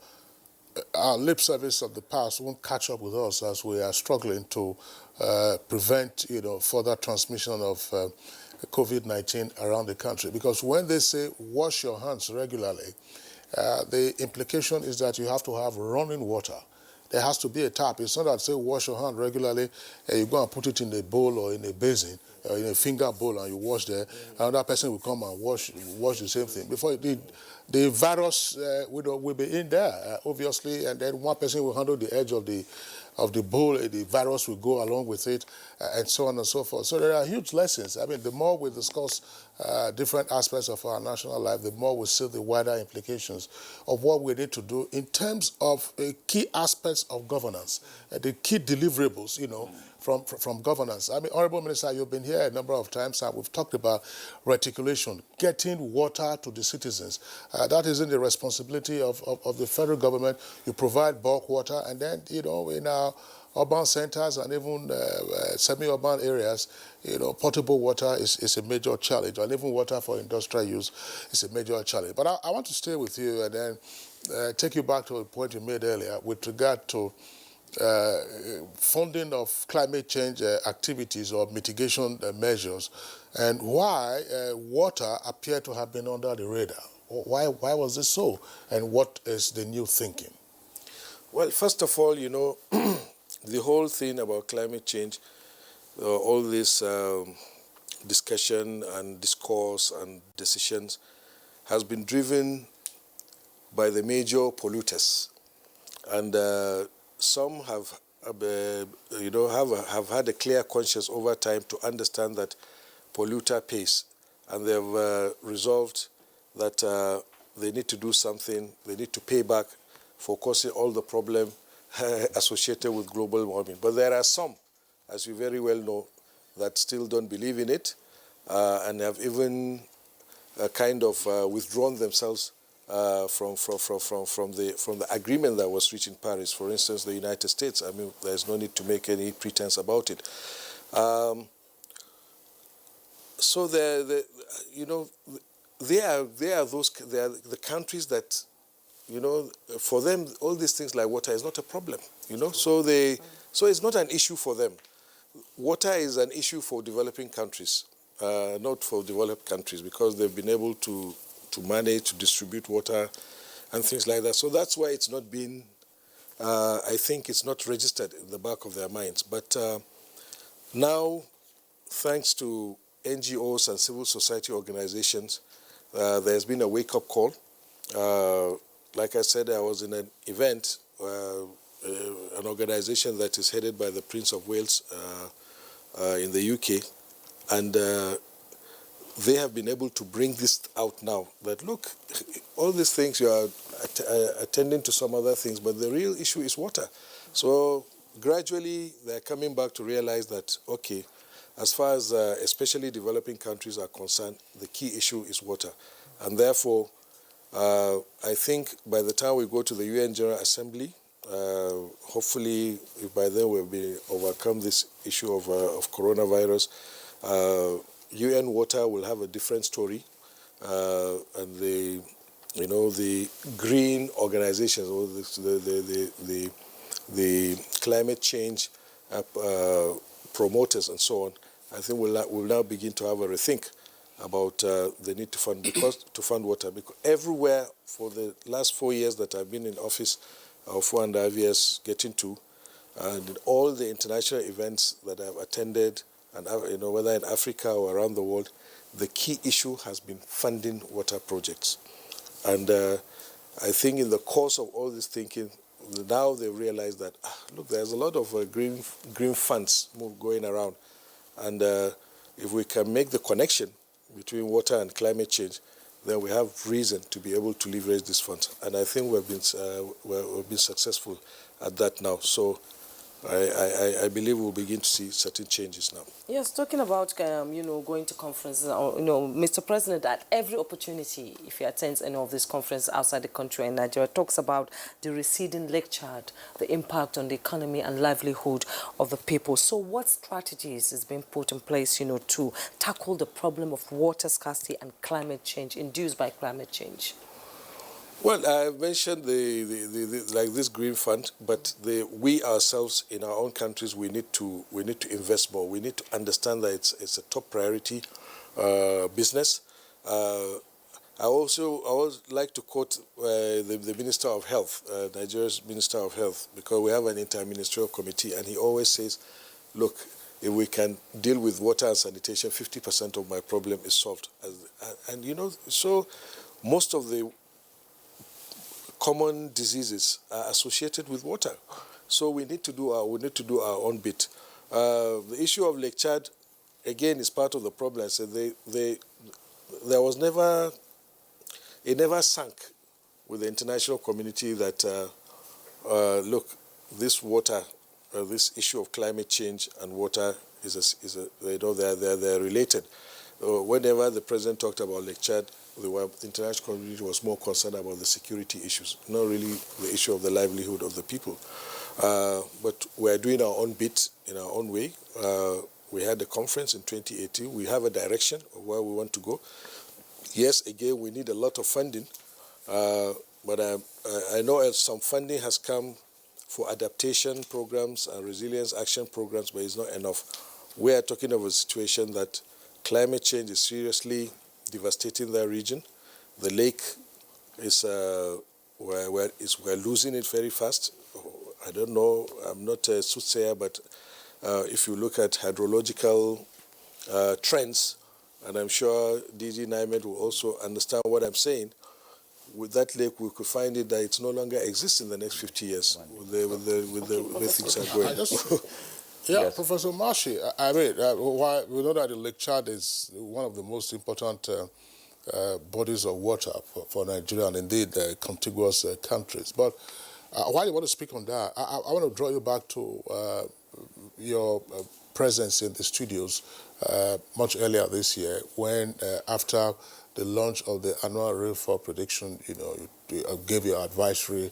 our lip service of the past won't catch up with us as we are struggling to prevent, further transmission of COVID-19 around the country. Because when they say wash your hands regularly, the implication is that you have to have running water. There has to be a tap. It's not that say wash your hand regularly and you go and put it in a bowl or in a basin or in a finger bowl and you wash there. Another person will come and wash the same thing. Before the virus will be in there, obviously, and then one person will handle the edge of the bowl, the virus will go along with it, and so on and so forth. So there are huge lessons. I mean, the more we discuss different aspects of our national life, the more we see the wider implications of what we need to do in terms of key aspects of governance, the key deliverables, from governance. I mean, Honorable Minister, you've been here a number of times and we've talked about reticulation, getting water to the citizens. That isn't the responsibility of the federal government. You provide bulk water and then, in our urban centers and even semi-urban areas, potable water is a major challenge, and even water for industrial use is a major challenge. But I want to stay with you and then take you back to a point you made earlier with regard to funding of climate change activities or mitigation measures, and why water appeared to have been under the radar. Why was this so, and what is the new thinking? Well, first of all, the whole thing about climate change, all this discussion and discourse and decisions has been driven by the major polluters. And some have had a clear conscience over time to understand that polluter pays. And they've resolved that they need to do something, they need to pay back for causing all the problem associated with global warming. But there are some, as you very well know, that still don't believe in it and have even kind of withdrawn themselves from the agreement that was reached in Paris. For instance, the United States. I mean, there's no need to make any pretense about it. So they are the countries that, for them, all these things like water is not a problem, so it's not an issue for them. Water is an issue for developing countries, not for developed countries, because they've been able to manage to distribute water and things like that. So that's why it's not been, I think it's not registered in the back of their minds. But now, thanks to NGOs and civil society organizations, there's been a wake-up call. Like I said, I was in an event, an organization that is headed by the Prince of Wales in the UK, and they have been able to bring this out now, that look, all these things you are attending to some other things, but the real issue is water. So gradually they're coming back to realize that, okay, as far as especially developing countries are concerned, the key issue is water. And therefore, I think by the time we go to the UN General Assembly, hopefully if by then we'll be overcome this issue of coronavirus, UN Water will have a different story, and the green organizations, or the climate change promoters and so on, I think we'll now begin to have a rethink about the need to fund water, because everywhere for the last 4 years that I've been in office, or 4.5 years getting to, and all the international events that I've attended, and whether in Africa or around the world, the key issue has been funding water projects. And I think in the course of all this thinking, now they realize that, look, there's a lot of green funds going around. And if we can make the connection between water and climate change, then we have reason to be able to leverage these funds. And I think we've been successful at that now. So I believe we'll begin to see certain changes now. Yes, talking about, going to conferences, Mr. President, at every opportunity, if he attends any of these conferences outside the country in Nigeria, talks about the receding lake chart, the impact on the economy and livelihood of the people. So what strategies is being put in place, to tackle the problem of water scarcity and climate change induced by climate change? Well, I mentioned like this green fund, but we ourselves in our own countries we need to invest more. We need to understand that it's a top priority business. I always like to quote the Minister of Health, Nigeria's Minister of Health, because we have an interministerial committee, and he always says, "Look, if we can deal with water and sanitation, 50% of my problem is solved." And so most of the common diseases are associated with water, so we need to do our own bit. The issue of Lake Chad, again, is part of the problem. So it never sank with the international community that look, this water, this issue of climate change and water they're related. Whenever the president talked about Lake Chad, the international community was more concerned about the security issues, not really the issue of the livelihood of the people. But we're doing our own bit in our own way. We had a conference in 2018. We have a direction of where we want to go. Yes, again, we need a lot of funding, but I know some funding has come for adaptation programs and resilience action programs, but it's not enough. We are talking of a situation that climate change is seriously devastating that region. The lake is we're losing it very fast. I don't know, I'm not a soothsayer, but if you look at hydrological trends, and I'm sure DG NIMED will also understand what I'm saying, with that lake we could find it that it's no longer exists in the next 50 years with the way things are going. Yeah, Yes. Professor Mashi, I mean, we know that the Lake Chad is one of the most important bodies of water for Nigeria and indeed contiguous countries. But while you want to speak on that, I want to draw you back to your presence in the studios much earlier this year when, after the launch of the annual rainfall prediction, you gave your advisory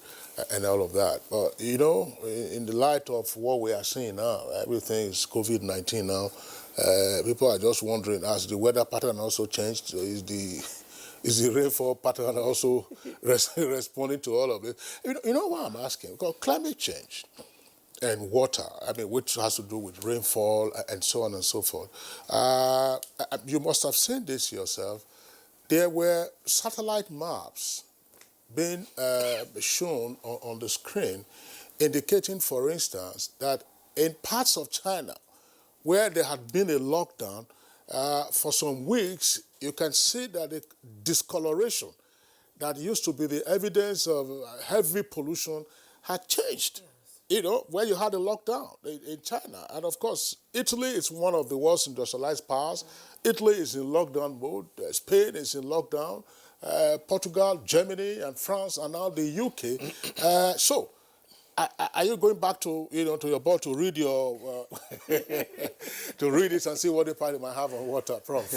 and all of that. But, in the light of what we are seeing now, everything is COVID-19 now. People are just wondering, has the weather pattern also changed? Is the rainfall pattern also responding to all of it? You know why I'm asking? Because climate change and water, which has to do with rainfall and so on and so forth. You must have seen this yourself. There were satellite maps being shown on the screen indicating, for instance, that in parts of China where there had been a lockdown, for some weeks, you can see that the discoloration that used to be the evidence of heavy pollution had changed. Where you had a lockdown in China. And of course, Italy is one of the world's industrialized powers. Italy is in lockdown mode. Spain is in lockdown. Portugal, Germany, and France, and now the UK. So, are you going back to to your board to read your to read it and see what the party might have on water, Prof?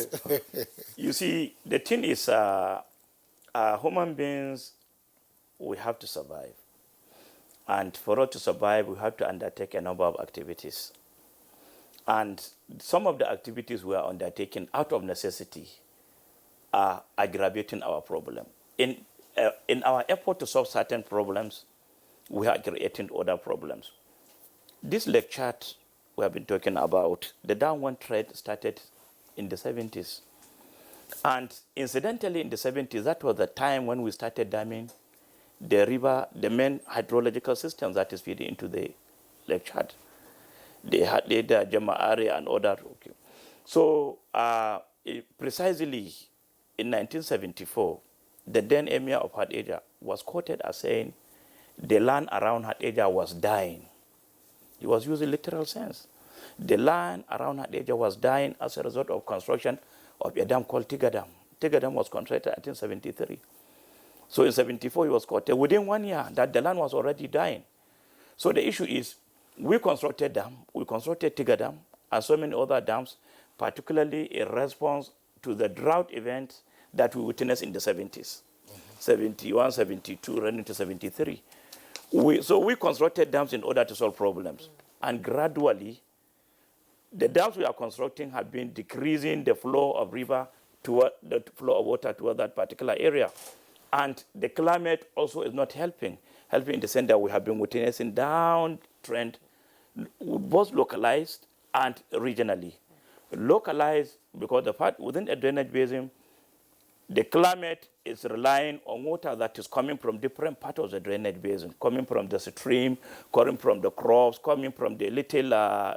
You see, the thing is, human beings, we have to survive. And for us to survive, we have to undertake a number of activities. And some of the activities we are undertaking out of necessity are aggravating our problem. In our effort to solve certain problems, we are creating other problems. This lake chart we have been talking about, the downward trend started in the 70s. And incidentally, in the 70s, that was the time when we started damming the river, the main hydrological system that is feeding into the lake chart. They had the Jama area and other. Okay. So precisely in 1974, the then emir of Hadejia was quoted as saying the land around Hadejia was dying. He was using literal sense. The land around Hadejia was dying as a result of construction of a dam called Tiga Dam. Tiga Dam was constructed in 1973. So in 74, he was quoted. Within 1 year, that the land was already dying. So the issue is, we constructed dam, we constructed Tiga Dam, and so many other dams, particularly in response to the drought events that we witnessed in the 70s, 71, 72, running to 73. So we constructed dams in order to solve problems. And gradually, the dams we are constructing have been decreasing the flow of river toward the flow of water toward that particular area. And the climate also is not helping in the sense that we have been witnessing downtrend, both localized and regionally. Localized because the part within a drainage basin, the climate is relying on water that is coming from different parts of the drainage basin, coming from the stream, coming from the crops, coming from the little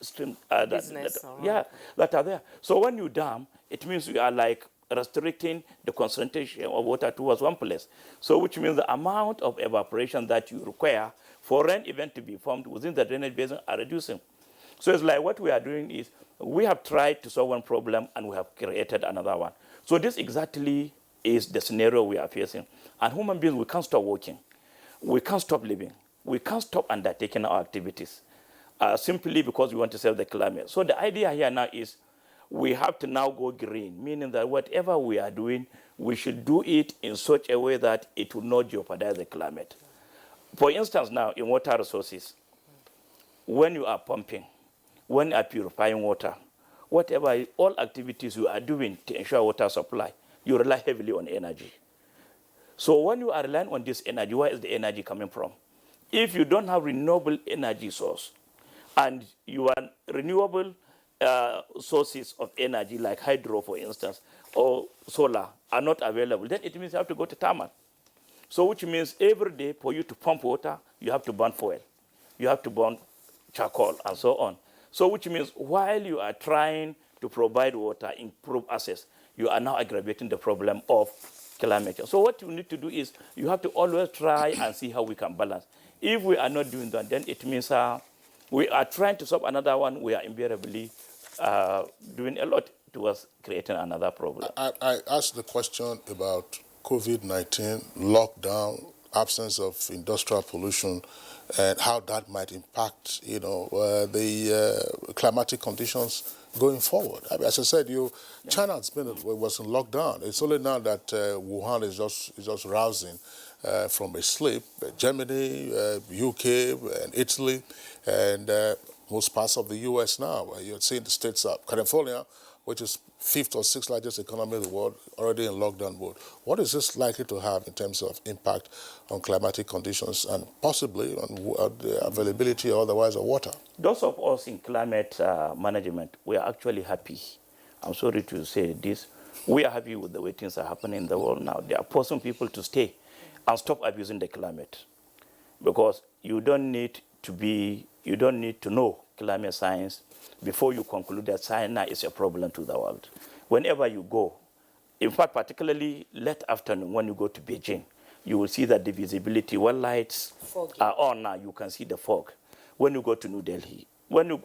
stream that are there. So when you dam, it means you are like restricting the concentration of water towards one place. So which means the amount of evaporation that you require for rain event to be formed within the drainage basin are reducing. So it's like what we are doing is we have tried to solve one problem and we have created another one. So this exactly is the scenario we are facing. And human beings, we can't stop working. We can't stop living. We can't stop undertaking our activities simply because we want to save the climate. So the idea here now is we have to now go green, meaning that whatever we are doing, we should do it in such a way that it will not jeopardize the climate. For instance, now in water resources, when you are pumping, when you are purifying water, whatever, all activities you are doing to ensure water supply, you rely heavily on energy. So when you are relying on this energy, where is the energy coming from? If you don't have renewable energy source, and you are renewable sources of energy like hydro, for instance, or solar are not available, then it means you have to go to thermal. So which means every day for you to pump water, you have to burn fuel. You have to burn charcoal and so on. So which means while you are trying to provide water, improve access, you are now aggravating the problem of climate change. So what you need to do is you have to always try and see how we can balance. If we are not doing that, then it means we are trying to solve another one, we are invariably doing a lot towards creating another problem. I asked the question about COVID-19, lockdown, absence of industrial pollution, and how that might impact, the climatic conditions going forward. I mean, as I said, China was in lockdown. It's only now that Wuhan is just rousing from a sleep. Germany, UK, and Italy, and most parts of the U.S. now. You're seeing the states up. California, which is 5th or 6th largest economy in the world, already in lockdown mode. What is this likely to have in terms of impact on climatic conditions and possibly on the availability or otherwise of water? Those of us in climate management, we are actually happy. I'm sorry to say this. We are happy with the way things are happening in the world now. They are forcing people to stay and stop abusing the climate. Because you don't need to know climate science before you conclude that China is a problem to the world. Whenever you go, in fact, particularly late afternoon when you go to Beijing, you will see that the visibility, when lights are on now, you can see the fog. When you go to New Delhi,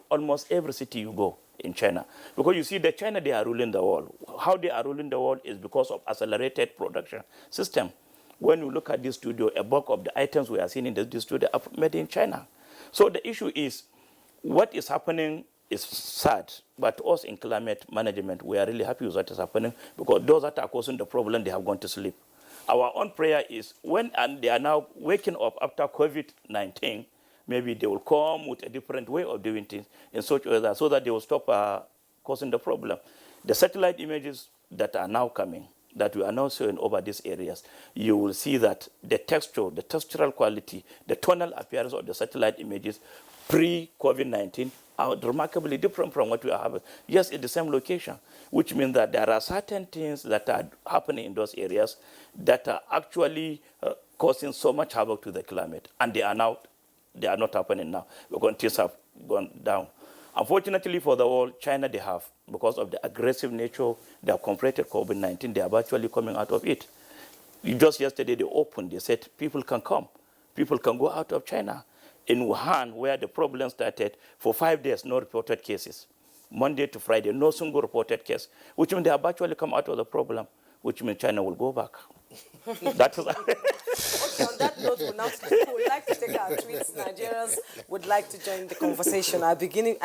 almost every city you go in China, because you see that China, they are ruling the world. How they are ruling the world is because of accelerated production system. When you look at this studio, a bulk of the items we are seeing in this studio are made in China. So the issue is, what is happening is sad, but us in climate management, we are really happy with what is happening because those that are causing the problem, they have gone to sleep. Our own prayer is and they are now waking up after COVID-19, maybe they will come with a different way of doing things in such a way so that they will stop causing the problem. The satellite images that are now coming, that we are now showing over these areas, you will see that the texture, the textural quality, the tonal appearance of the satellite images pre-COVID-19 are remarkably different from what we are having. Yes, in the same location, which means that there are certain things that are happening in those areas that are actually causing so much havoc to the climate, and they are not happening now because things have gone down. Unfortunately for the world, China, they have, because of the aggressive nature, they have confronted COVID-19, they are virtually coming out of it. Just yesterday they opened, they said people can come, people can go out of China. In Wuhan, where the problem started, for 5 days, no reported cases. Monday to Friday, no single reported case, which means they have virtually come out of the problem, which means China will go back. That is on that note, we would like to take our tweets. Nigerians would like to join the conversation. I'm beginning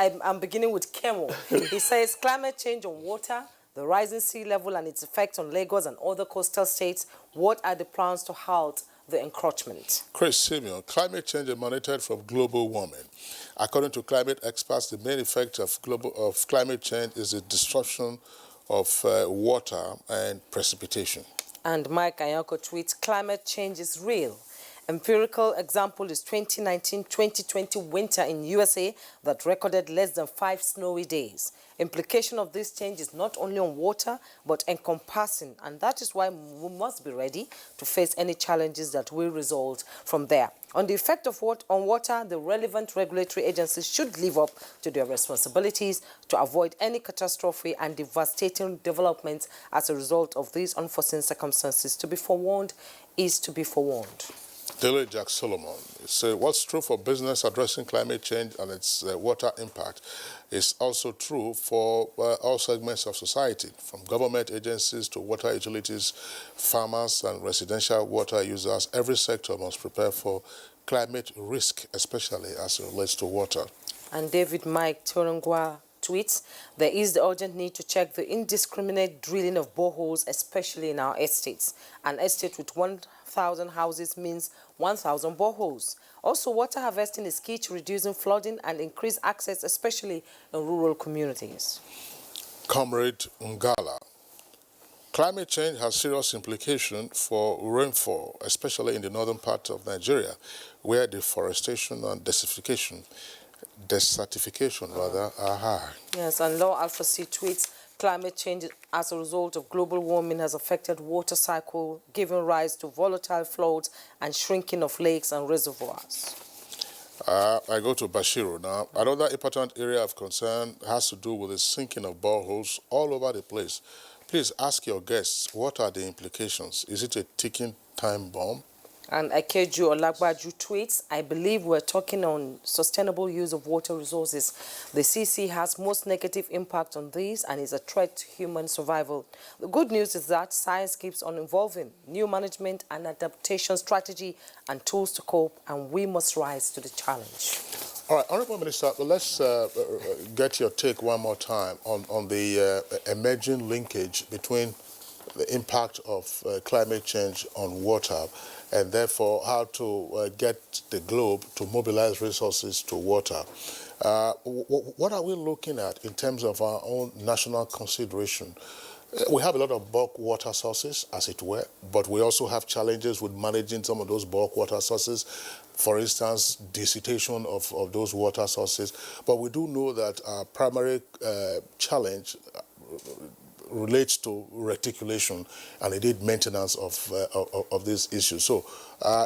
with Kemo. He says, climate change on water, the rising sea level and its effect on Lagos and other coastal states. What are the plans to halt the encroachment? Chris Simeon, climate change emanated from global warming. According to climate experts, the main effect of climate change is the destruction of water and precipitation. And Mike Ayako tweets, climate change is real. Empirical example is 2019-2020 winter in USA that recorded less than 5 snowy days. Implication of this change is not only on water, but encompassing, and that is why we must be ready to face any challenges that will result from there. On the effect of on water, the relevant regulatory agencies should live up to their responsibilities to avoid any catastrophe and devastating developments as a result of these unforeseen circumstances. To be forewarned is to be forewarned. Daily Jack Solomon says, what's true for business addressing climate change and its water impact is also true for all segments of society, from government agencies to water utilities, farmers and residential water users. Every sector must prepare for climate risk, especially as it relates to water. And David Mike Torungwa tweets, there is the urgent need to check the indiscriminate drilling of boreholes, especially in our estates. An estate with 1,000 houses means 1,000 boreholes. Also, water harvesting is key to reducing flooding and increase access, especially in rural communities. Comrade Ngala, climate change has serious implications for rainfall, especially in the northern part of Nigeria, where deforestation and desertification are high. Yes, and Law Alpha C tweets, climate change as a result of global warming has affected water cycle, giving rise to volatile floods and shrinking of lakes and reservoirs. I go to Bashiru now. Another important area of concern has to do with the sinking of boreholes all over the place. Please ask your guests, what are the implications? Is it a ticking time bomb? And Akeju Olagbaju tweets, I believe we're talking on sustainable use of water resources. The CC has most negative impact on these and is a threat to human survival. The good news is that science keeps on evolving, new management and adaptation strategy and tools to cope, and we must rise to the challenge. All right, Honourable Minister, let's get your take one more time on the emerging linkage between the impact of climate change on water and therefore how to get the globe to mobilize resources to water. What are we looking at in terms of our own national consideration? We have a lot of bulk water sources, as it were, but we also have challenges with managing some of those bulk water sources. For instance, desiccation of those water sources. But we do know that our primary challenge relates to reticulation and indeed maintenance of these issues. So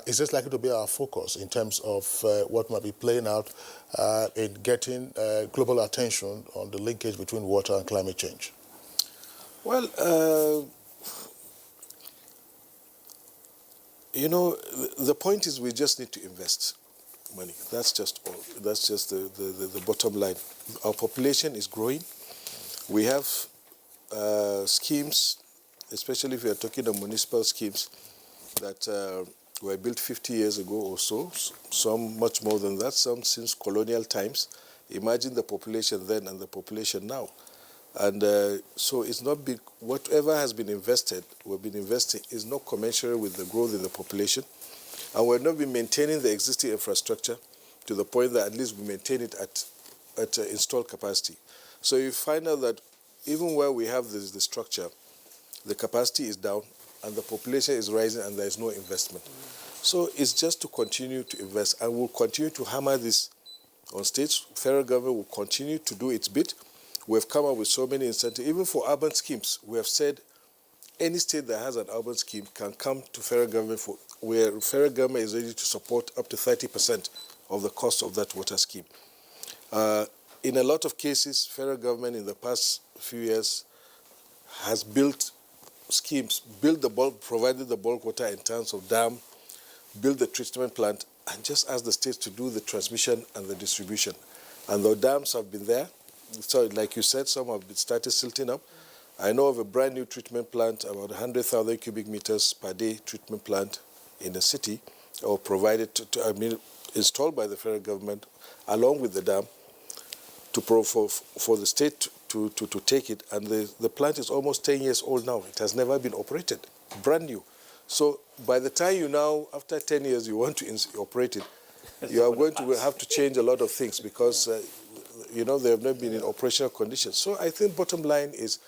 is this likely to be our focus in terms of what might be playing out in getting global attention on the linkage between water and climate change? Well, you know, the point is we just need to invest money. That's just all. That's just the bottom line. Our population is growing. We have schemes, especially if we are talking of municipal schemes that were built 50 years ago or so, some much more than that, some since colonial times. Imagine the population then and the population now. And so it's not big, whatever has been invested, we've been investing, is not commensurate with the growth in the population. And we've not been maintaining the existing infrastructure to the point that at least we maintain it at installed capacity. So you find out that even where we have the structure, the capacity is down and the population is rising and there is no investment. So it's just to continue to invest, and we'll continue to hammer this on states. Federal government will continue to do its bit. We've come up with so many incentives, even for urban schemes. We have said any state that has an urban scheme can come to federal government where federal government is ready to support up to 30% of the cost of that water scheme. In a lot of cases, federal government in the past few years has built schemes, provided the bulk water in terms of dam, built the treatment plant, and just asked the states to do the transmission and the distribution. And the dams have been there. So like you said, some have started silting up. I know of a brand new treatment plant, about 100,000 cubic meters per day treatment plant in the city or provided, installed by the federal government along with the dam for the state to take it. And the plant is almost 10 years old now. It has never been operated, brand new. So by the time you now, after 10 years, you want to operate it, you are going to have to change a lot of things because, they have not been in operational conditions. So I think bottom line is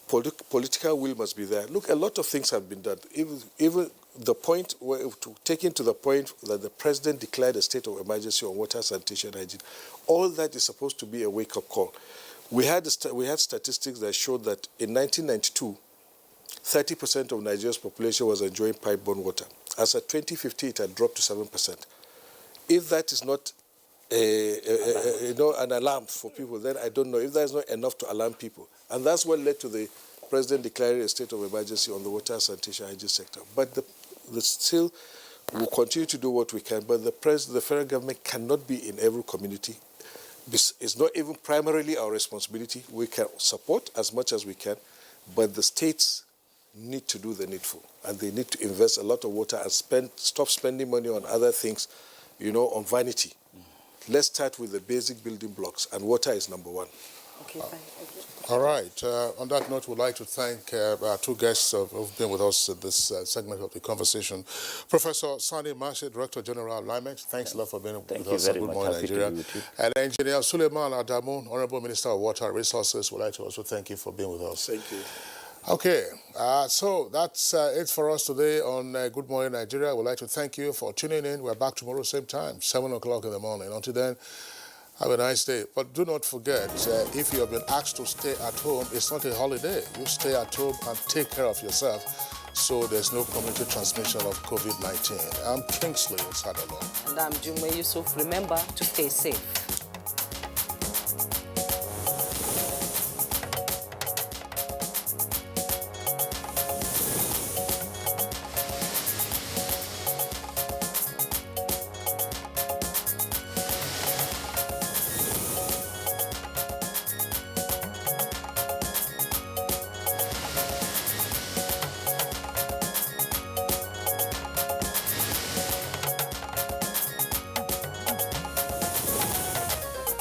political will must be there. Look, a lot of things have been done. Even the point, taking to the point that the president declared a state of emergency on water, sanitation, hygiene, all that is supposed to be a wake-up call. We had statistics that showed that in 1992, 30% of Nigeria's population was enjoying pipe-borne water. As of 2050, it had dropped to 7%. If that is not an alarm for people, then I don't know if that is not enough to alarm people. And that's what led to the president declaring a state of emergency on the water, sanitation, hygiene sector. But still, we'll continue to do what we can. But the federal government cannot be in every community. It's not even primarily our responsibility. We can support as much as we can, but the states need to do the needful, and they need to invest a lot of water and stop spending money on other things, on vanity. Let's start with the basic building blocks, and water is number one. Okay, thank you. All right. On that note, we'd like to thank our two guests who've been with us in this segment of the conversation. Professor Sani Mashi, Director General, LIMEX, thanks a lot for being with us. Good morning, Nigeria. And Engineer Suleiman Adamu, Honorable Minister of Water Resources, we'd like to also thank you for being with us. Thank you. Okay, so that's it for us today on Good Morning Nigeria. We'd like to thank you for tuning in. We're back tomorrow, same time, 7 o'clock in the morning. Until then, have a nice day. But do not forget, if you have been asked to stay at home, it's not a holiday. You stay at home and take care of yourself so there's no community transmission of COVID-19. I'm Kingsley Osadolo. And I'm Juma Yusuf. Remember to stay safe.